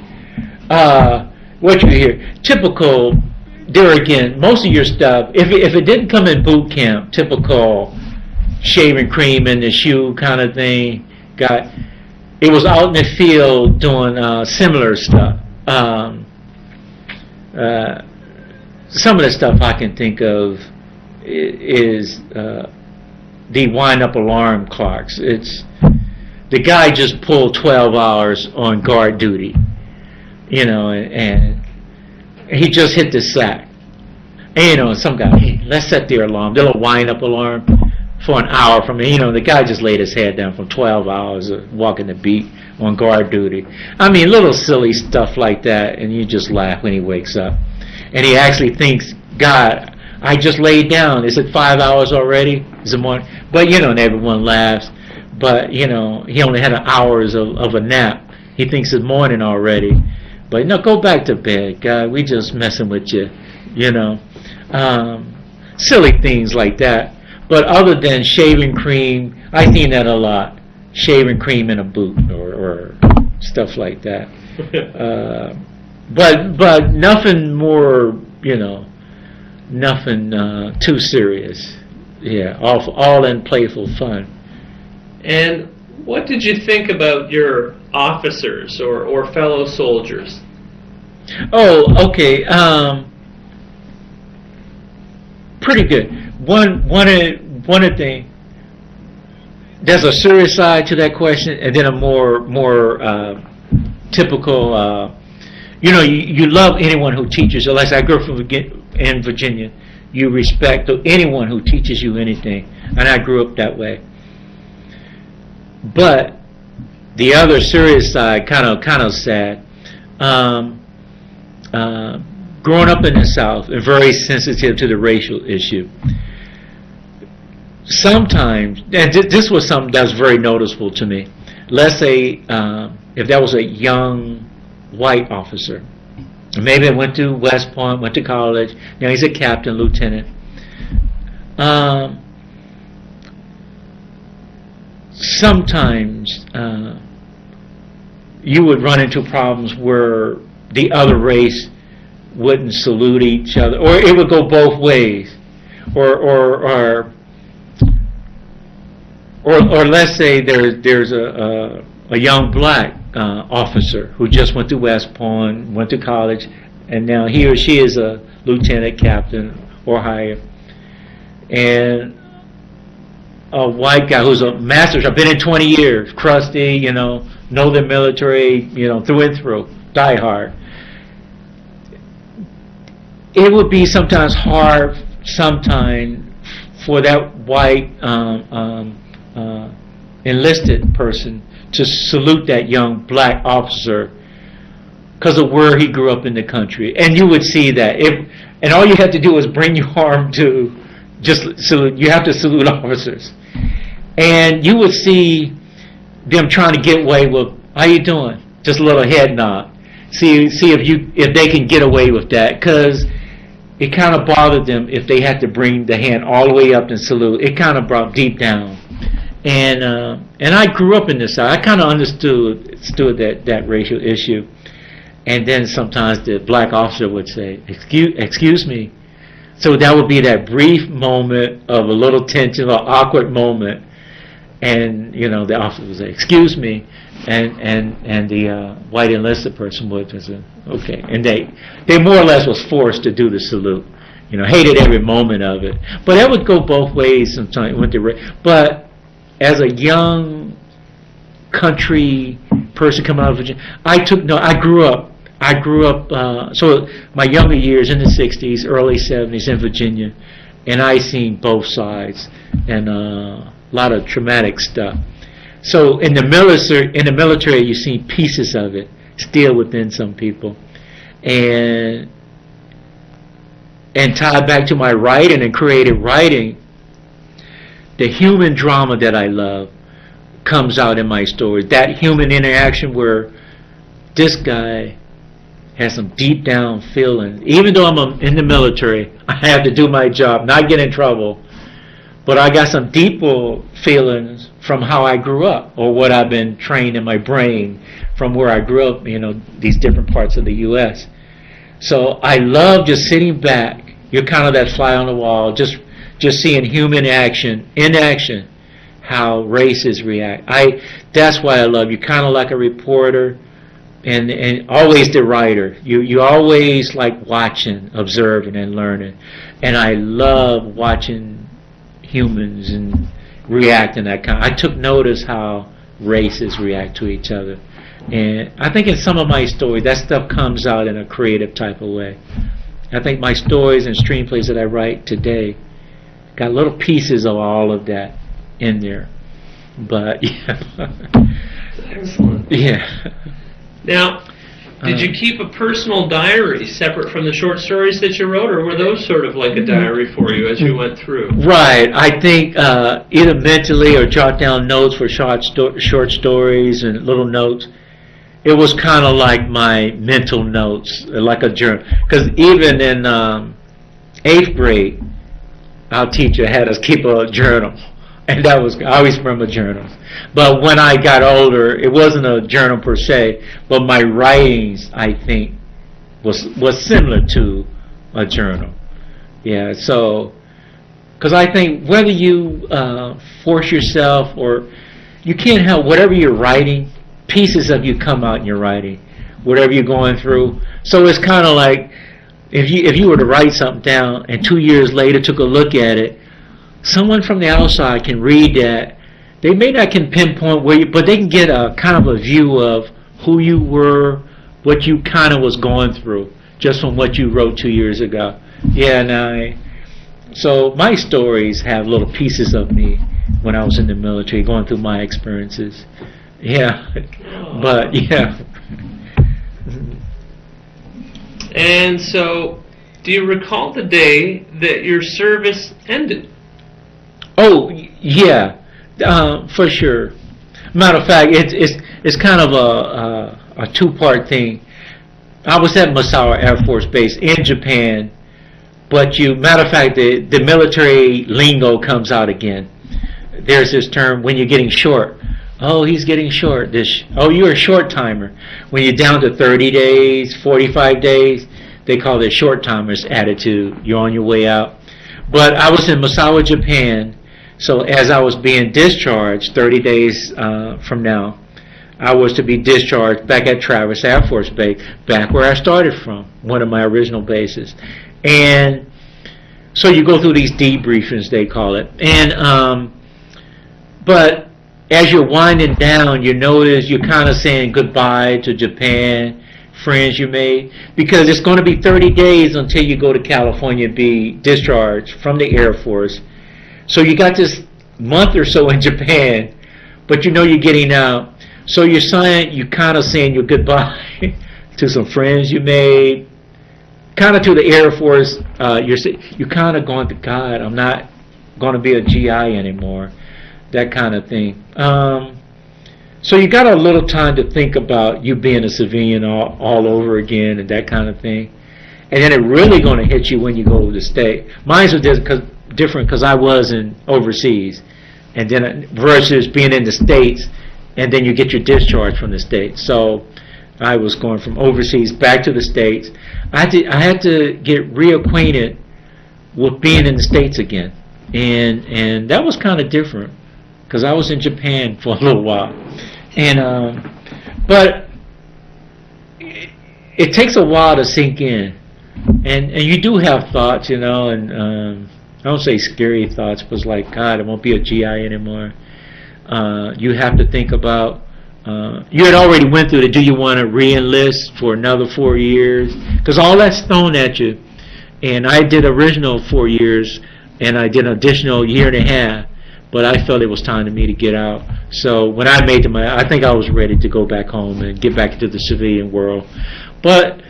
What you hear? Typical. There again, most of your stuff, if it didn't come in boot camp, typical shaving cream in the shoe kind of thing. It was out in the field doing similar stuff. Some of the stuff I can think of is the wind-up alarm clocks. It's the guy just pulled 12 hours on guard duty, and he just hit the sack. And, some guy, hey, let's set the alarm, the little wind-up alarm for an hour from the guy just laid his head down from 12 hours of walking the beat on guard duty. I mean, little silly stuff like that, and you just laugh when he wakes up. And he actually thinks, God, I just laid down. Is it 5 hours already? Is it morning? But, and everyone laughs. But, he only had hours of a nap. He thinks it's morning already. But, no, go back to bed, God. We just messing with you, Silly things like that. But other than shaving cream, I've seen that a lot. Shaving cream in a boot or stuff like that. But nothing more, nothing too serious. Yeah, all in playful fun. And what did you think about your officers or fellow soldiers? Oh, okay. Pretty good. One of the things, there's a serious side to that question, and then a more typical. You love anyone who teaches you. Like I grew up in Virginia, you respect anyone who teaches you anything, and I grew up that way. But the other serious side, kind of sad. Growing up in the South and very sensitive to the racial issue. Sometimes, and this was something that was very noticeable to me. Let's say if that was a young white officer, maybe I went to West Point, went to college. Now he's a captain, lieutenant. Sometimes you would run into problems where the other race wouldn't salute each other, or it would go both ways, or let's say there's a young black officer who just went to West Point, went to college, and now he or she is a lieutenant, captain, or higher, and a white guy who's a master's, I've been in 20 years, crusty, know the military, through and through, die hard. It would be sometimes hard, for that white enlisted person to salute that young black officer because of where he grew up in the country. And you would see that. And all you have to do is bring your arm to just salute. You have to salute officers. And you would see them trying to get away with, how you doing? Just a little head nod. See if they can get away with that, because it kind of bothered them if they had to bring the hand all the way up and salute. It kind of brought deep down. And I grew up in this side. I kind of understood that racial issue. And then sometimes the black officer would say, excuse me. So that would be that brief moment of a little tension or awkward moment. And, the officer would say, excuse me. And the white enlisted person would say, okay. And they more or less was forced to do the salute. Hated every moment of it. But that would go both ways sometimes. But as a young country person coming out of Virginia, I grew up. So my younger years in the 60s, early 70s in Virginia, and I seen both sides and a lot of traumatic stuff. So in the military, you see pieces of it still within some people, and tied back to my writing and creative writing, the human drama that I love comes out in my stories. That human interaction where this guy has some deep down feelings. Even though I'm in the military, I have to do my job, not get in trouble. But I got some deeper feelings from how I grew up, or what I've been trained in my brain from where I grew up, these different parts of the U.S. So I love just sitting back. You're kind of that fly on the wall, just seeing human action, in action, how races react. That's why I love you. Kind of like a reporter, and always the writer. You always like watching, observing, and learning. And I love watching humans and reacting that kind. I took notice how races react to each other, and I think in some of my stories that stuff comes out in a creative type of way. I think my stories and screenplays that I write today got little pieces of all of that in there. But yeah. Excellent. Yeah. Now, did you keep a personal diary separate from the short stories that you wrote, or were those sort of like a diary for you as you went through? Right. I think either mentally or jot down notes for short stories and little notes. It was kind of like my mental notes, like a journal. Because even in 8th grade, our teacher had us keep a journal. And I always remember journals. But when I got older, it wasn't a journal per se, but my writings, I think, was similar to a journal. Yeah, so, because I think whether you force yourself or you can't help whatever you're writing, pieces of you come out in your writing, whatever you're going through. So it's kind of like if you were to write something down and 2 years later took a look at it, someone from the outside can read that. They may not can pinpoint where but they can get a kind of a view of who you were, what you kind of was going through, just from what you wrote 2 years ago. Yeah, so my stories have little pieces of me when I was in the military, going through my experiences. Yeah, but yeah. And so, do you recall the day that your service ended? Oh, yeah, for sure. Matter of fact, it's kind of a two-part thing. I was at Misawa Air Force Base in Japan, but matter of fact, the military lingo comes out again. There's this term when you're getting short. Oh, he's getting short. You're a short timer. When you're down to 30 days, 45 days, they call it short timers attitude. You're on your way out. But I was in Misawa, Japan, so as I was being discharged 30 days from now, I was to be discharged back at Travis Air Force Base, back where I started from, one of my original bases. And so you go through these debriefings, they call it. And but as you're winding down, you notice you're kind of saying goodbye to Japan, friends you made, because it's going to be 30 days until you go to California and be discharged from the Air Force. So you got this month or so in Japan, but you know you're getting out. So you're kind of saying your goodbye to some friends you made, kind of to the Air Force. You're kind of going to God. I'm not going to be a GI anymore, that kind of thing. So you got a little time to think about you being a civilian all over again and that kind of thing. And then it really going to hit you when you go to the state. Mine was different because I was in overseas, and then versus being in the States, and then you get your discharge from the States. So I was going from overseas back to the States. I had to get reacquainted with being in the States again, and that was kind of different because I was in Japan for a little while, and but it takes a while to sink in, and you do have thoughts, and I don't say scary thoughts, but it's like, God, I won't be a GI anymore. You have to think about, you had already went through the, do you want to re-enlist for another 4 years? Because all that's thrown at you. And I did original 4 years, and I did an additional year and a half, but I felt it was time to me to get out. So when I made I think I was ready to go back home and get back into the civilian world. But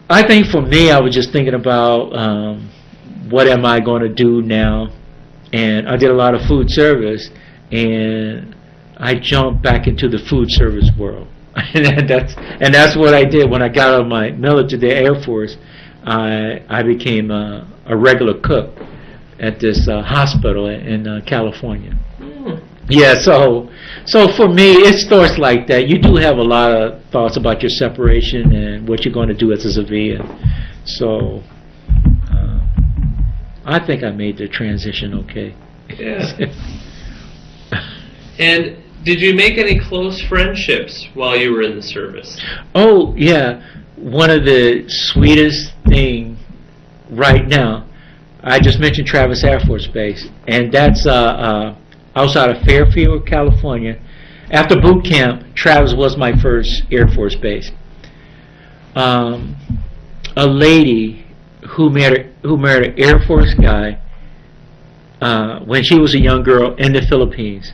I think for me, I was just thinking about what am I going to do now? And I did a lot of food service, and I jumped back into the food service world. and that's what I did when I got out of my military, the Air Force. I became a regular cook at this hospital in California. Yeah, so for me, it starts like that. You do have a lot of thoughts about your separation and what you're going to do as a civilian. So I think I made the transition okay. Yeah. And did you make any close friendships while you were in the service? Oh, yeah. One of the sweetest thing right now, I just mentioned Travis Air Force Base, and that's outside of Fairfield, California. After boot camp, Travis was my first Air Force base. A lady who married an Air Force guy when she was a young girl in the Philippines.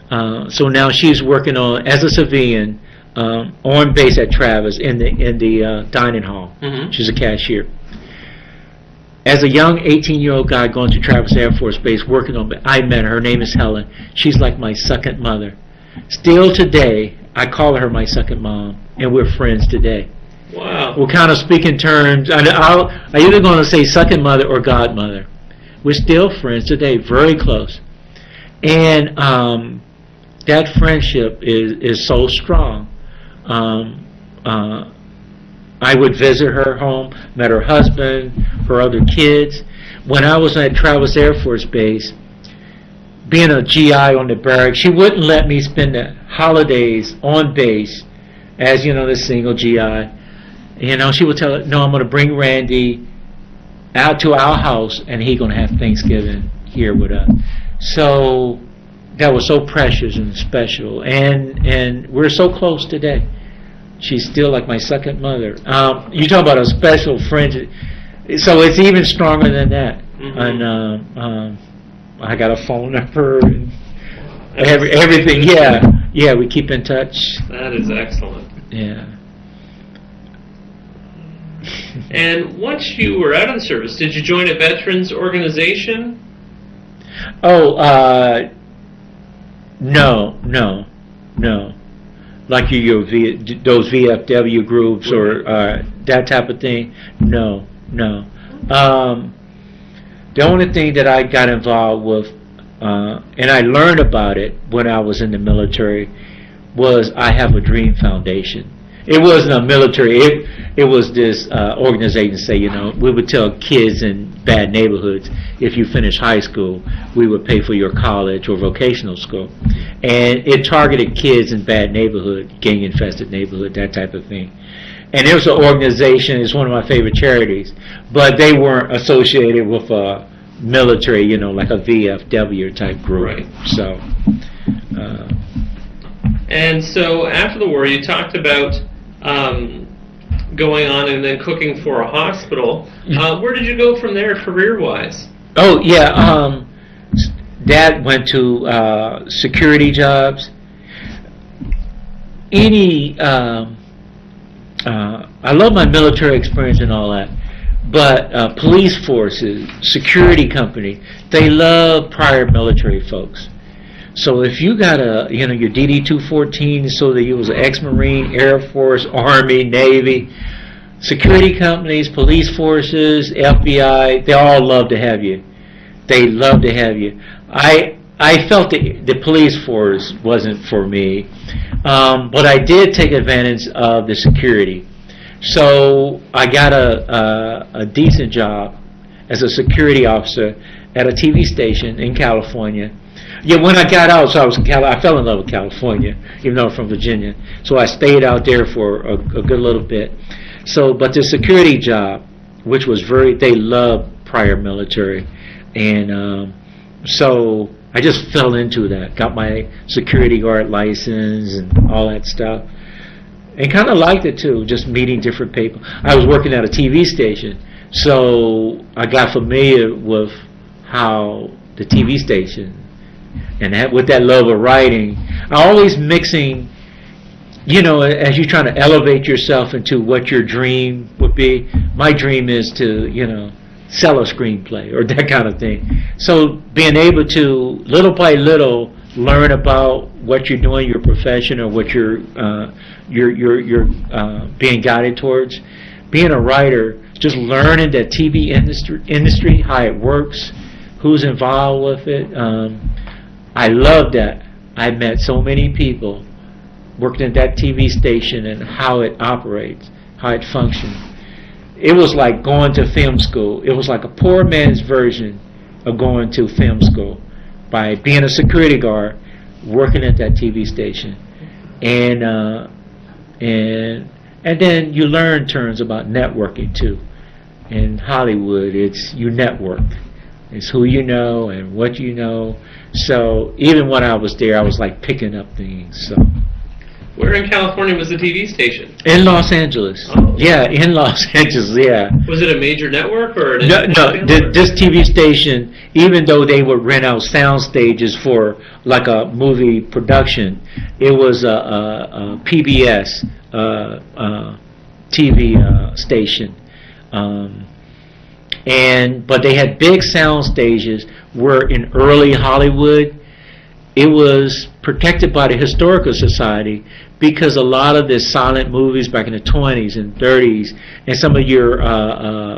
So now she's working as a civilian on base at Travis in the dining hall. Mm-hmm. She's a cashier. As a young 18-year-old guy going to Travis Air Force Base working on, I met her. Her name is Helen. She's like my second mother. Still today, I call her my second mom, and we're friends today. Wow. We're kind of speaking terms. I'm either going to say second mother or godmother. We're still friends today, very close. And that friendship is so strong. I would visit her home, met her husband, her other kids. When I was at Travis Air Force Base, being a GI on the barracks, she wouldn't let me spend the holidays on base as, the single GI. She would tell her, no, I'm going to bring Randy out to our house, and he's going to have Thanksgiving here with us. So that was so precious and special, and we're so close today. She's still like my second mother. You talk about a special friend, so it's even stronger than that. Mm-hmm. And I got a phone number and everything. Yeah, we keep in touch. That is excellent. Yeah. And once you were out of the service, did you join a veterans organization? Oh, no. Like those VFW groups or that type of thing. No. The only thing that I got involved with, and I learned about it when I was in the military, was I Have a Dream Foundation. It wasn't a military. It was this organization. Say, we would tell kids in bad neighborhoods, if you finish high school, we would pay for your college or vocational school, and it targeted kids in bad neighborhood, gang-infested neighborhood, that type of thing. And it was an organization. It's one of my favorite charities, but they weren't associated with a military, like a VFW type group. Right. So. And so after the war, you talked about going on and then cooking for a hospital. Where did you go from there career-wise? Oh, yeah. Dad went to security jobs. I love my military experience and all that, but police forces, security company, they love prior military folks. So if you got your DD-214, so that you was an ex-Marine, Air Force, Army, Navy, security companies, police forces, FBI, they all love to have you. They love to have you. I felt that the police force wasn't for me, but I did take advantage of the security. So I got a decent job as a security officer at a TV station in California. Yeah, when I got out, so I fell in love with California, even though I'm from Virginia. So I stayed out there for a good little bit. So, but the security job, which was they loved prior military, and so I just fell into that. Got my security guard license and all that stuff, and kind of liked it too. Just meeting different people. I was working at a TV station, so I got familiar with how the TV station. And with that love of writing, I always mixing, as you're trying to elevate yourself into what your dream would be. My dream is to, sell a screenplay or that kind of thing. So being able to, little by little, learn about what you're doing, your profession, or what you're being guided towards. Being a writer, just learning the TV industry, how it works, who's involved with it. I love that. I met so many people working at that TV station and how it operates, how it functions. It was like going to film school. It was like a poor man's version of going to film school by being a security guard, working at that TV station. And then you learn terms about networking too. In Hollywood, it's you network. It's who you know and what you know. So even when I was there, I was like picking up things. So. Where in California was the TV station? In Los Angeles. Oh. Yeah, in Los Angeles, yeah. Was it a major network or? No, this TV station, even though they would rent out sound stages for like a movie production, it was a PBS TV station. But they had big sound stages where in early Hollywood it was protected by the Historical Society because a lot of the silent movies back in the 20s and 30s and some of your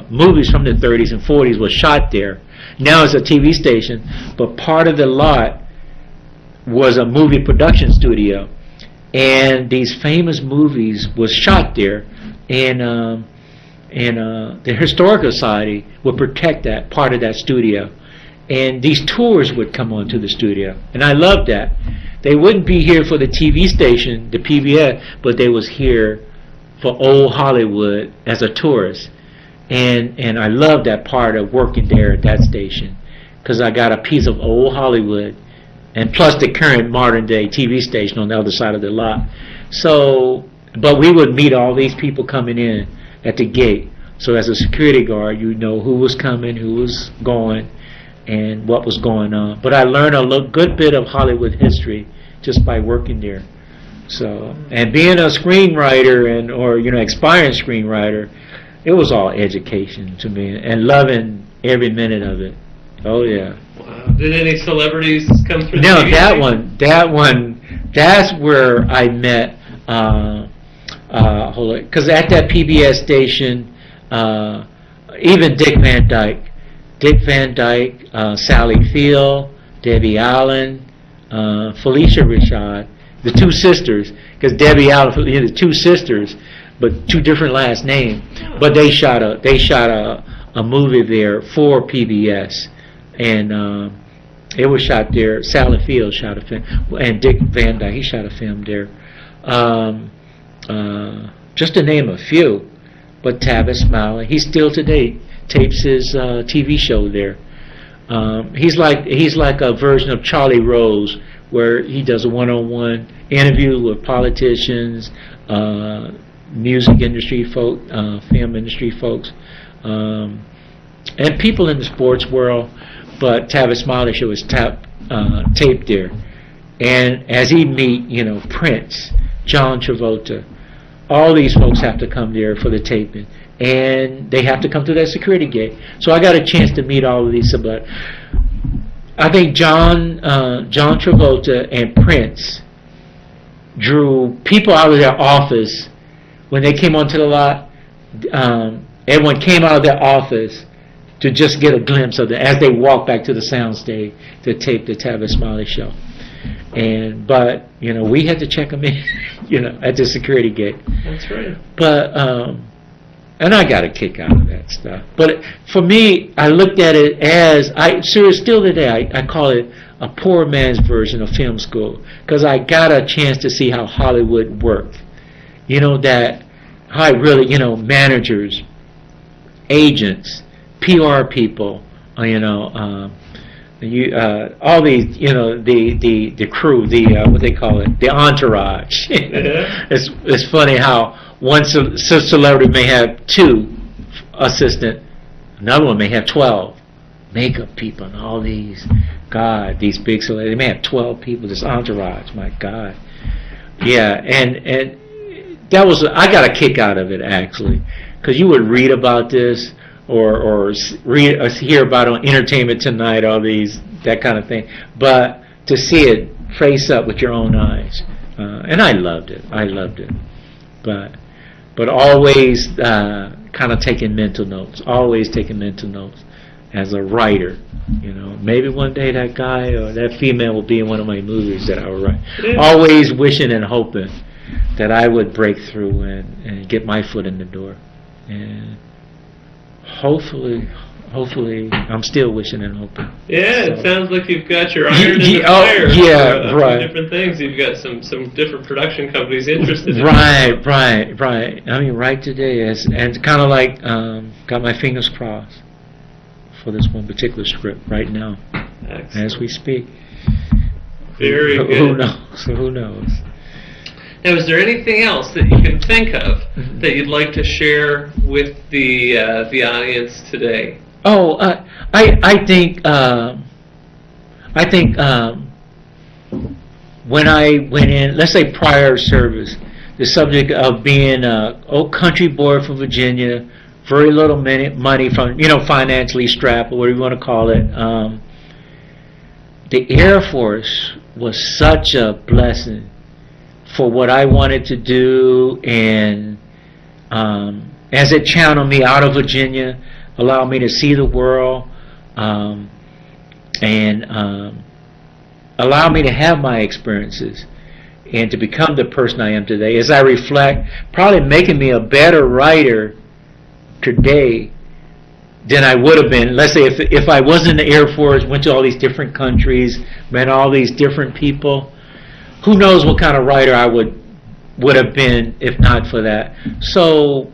movies from the 30s and 40s was shot there. Now it's a TV station, but part of the lot was a movie production studio, and these famous movies was shot there, and the Historical Society would protect that part of that studio, and these tours would come onto the studio, and I loved that. They wouldn't be here for the TV station, the PBS, but they was here for old Hollywood as a tourist, and I loved that part of working there at that station because I got a piece of old Hollywood, and plus the current modern day TV station on the other side of the lot. So, but we would meet all these people coming in at the gate. So as a security guard, you know who was coming, who was going, and what was going on. But I learned a good bit of Hollywood history just by working there. So, and being a screenwriter or aspiring screenwriter, it was all education to me, and loving every minute of it. Oh yeah. Wow. Did any celebrities come through? No, that one, that's where I met. Because at that PBS station, even Dick Van Dyke, Sally Field, Debbie Allen, Felicia Rashad, the two sisters, because Debbie Allen, the two sisters, but two different last names. But they shot a movie there for PBS, and it was shot there. Sally Field shot a film, and Dick Van Dyke, he shot a film there. Just to name a few. But Tavis Smiley, he still today tapes his TV show there. He's like a version of Charlie Rose, where he does a one-on-one interview with politicians, music industry folk, film industry folks, and people in the sports world. But Tavis Smiley show is taped there, and as he meet Prince, John Travolta, all these folks have to come there for the taping, and they have to come through that security gate. So I got a chance to meet all of these. But I think John Travolta and Prince drew people out of their office when they came onto the lot. Everyone came out of their office to just get a glimpse of it as they walked back to the soundstage to tape the Tavis Smiley show. But we had to check them in, at the security gate. That's right. But and I got a kick out of that stuff. But for me, I looked at it as still today I call it a poor man's version of film school, because I got a chance to see how Hollywood worked. That how it really, managers, agents, PR people, all these, the crew, what they call it, the entourage. It's funny how one celebrity may have 2 assistants, another one may have 12 makeup people, and all these, God, these big celebrities, they may have 12 people, this entourage, my God. Yeah, and that was, I got a kick out of it, actually, because you would read about this, or read or hear about it on Entertainment Tonight, all these, that kind of thing. But to see it face up with your own eyes, and I loved it. But always kind of taking mental notes. Always taking mental notes as a writer. Maybe one day that guy or that female will be in one of my movies that I will write. Yeah. Always wishing and hoping that I would break through and get my foot in the door. And hopefully, I'm still wishing and hoping. Yeah, so. It sounds like you've got your iron in the fire. Yeah, right. Different things. You've got some different production companies interested in. Right. I mean, right today, and kind of like got my fingers crossed for this one particular script right now. Excellent. As we speak. Very good. Who knows? Now, is there anything else that you can think of that you'd like to share with the audience today? Oh, I think when I went in, let's say prior service, the subject of being a old country boy from Virginia, very little money from, financially strapped, or whatever you want to call it. The Air Force was such a blessing for what I wanted to do, and as it channeled me out of Virginia, allowed me to see the world, and allowed me to have my experiences and to become the person I am today. As I reflect, probably making me a better writer today than I would have been. Let's say if I was in the Air Force, went to all these different countries, met all these different people, who knows what kind of writer I would have been if not for that. So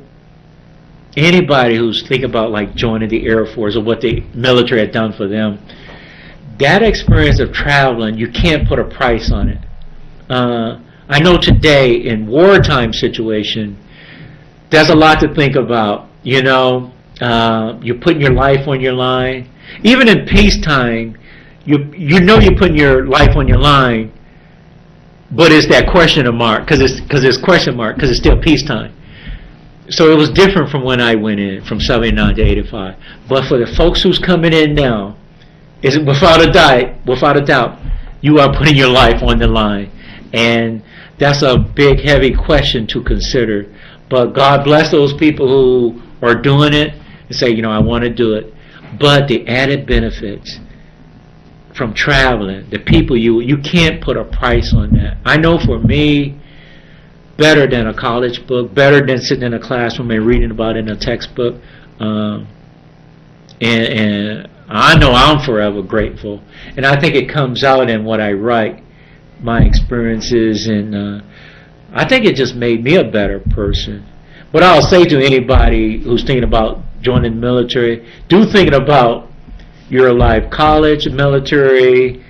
anybody who's thinking about like joining the Air Force or what the military had done for them, that experience of traveling, you can't put a price on it. I know today in wartime situation, there's a lot to think about. You're putting your life on your line. Even in peacetime, you know you're putting your life on your line, but it's that question mark because it's question mark because it's still peacetime. So it was different from when I went in from 79 to 85. But for the folks who's coming in now, is without a doubt, you are putting your life on the line, and that's a big, heavy question to consider. But God bless those people who are doing it and say, I want to do it. But the added benefits from traveling, the people you can't put a price on that. I know for me, better than a college book, better than sitting in a classroom and reading about it in a textbook. And I know I'm forever grateful. And I think it comes out in what I write, my experiences, and I think it just made me a better person. What I'll say to anybody who's thinking about joining the military, do thinking about your life, college, military.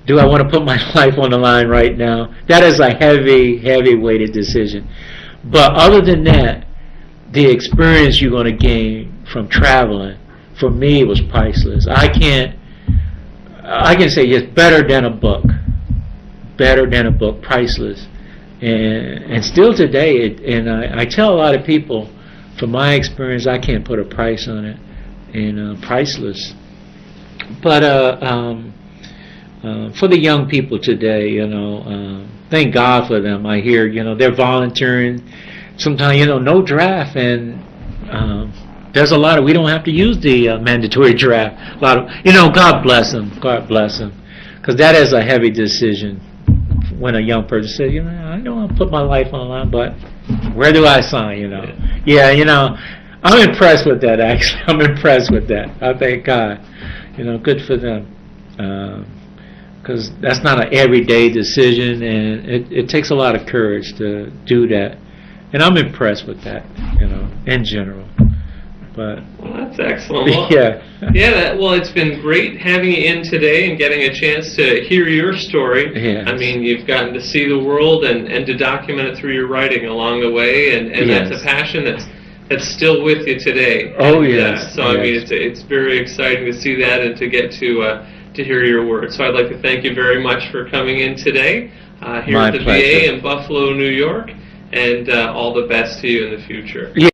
Do I want to put my life on the line right now? That is a heavy, heavy weighted decision. But other than that, the experience you're going to gain from traveling, for me, it was priceless. I can say it's better than a book. Better than a book, priceless. And still today, I tell a lot of people, from my experience, I can't put a price on it, and priceless. But for the young people today, thank God for them. I hear, they're volunteering. Sometimes, no draft, and there's a lot of, we don't have to use the mandatory draft. A lot of, God bless them. God bless them, because that is a heavy decision. When a young person says, I don't want to put my life on the line, but where do I sign? Yeah, I'm impressed with that. Actually, I'm impressed with that. I thank God. Good for them. Because that's not an everyday decision, and it takes a lot of courage to do that. And I'm impressed with that, in general. But well, that's excellent. Well, yeah. Well, it's been great having you in today and getting a chance to hear your story. Yes. I mean, you've gotten to see the world and to document it through your writing along the way, and Yes. that's a passion that's still with you today. Oh, And, yes. so I mean, it's very exciting to see that and to get to hear your words. So I'd like to thank you very much for coming in today here My at the pleasure. VA in Buffalo, New York, and all the best to you in the future. Yeah.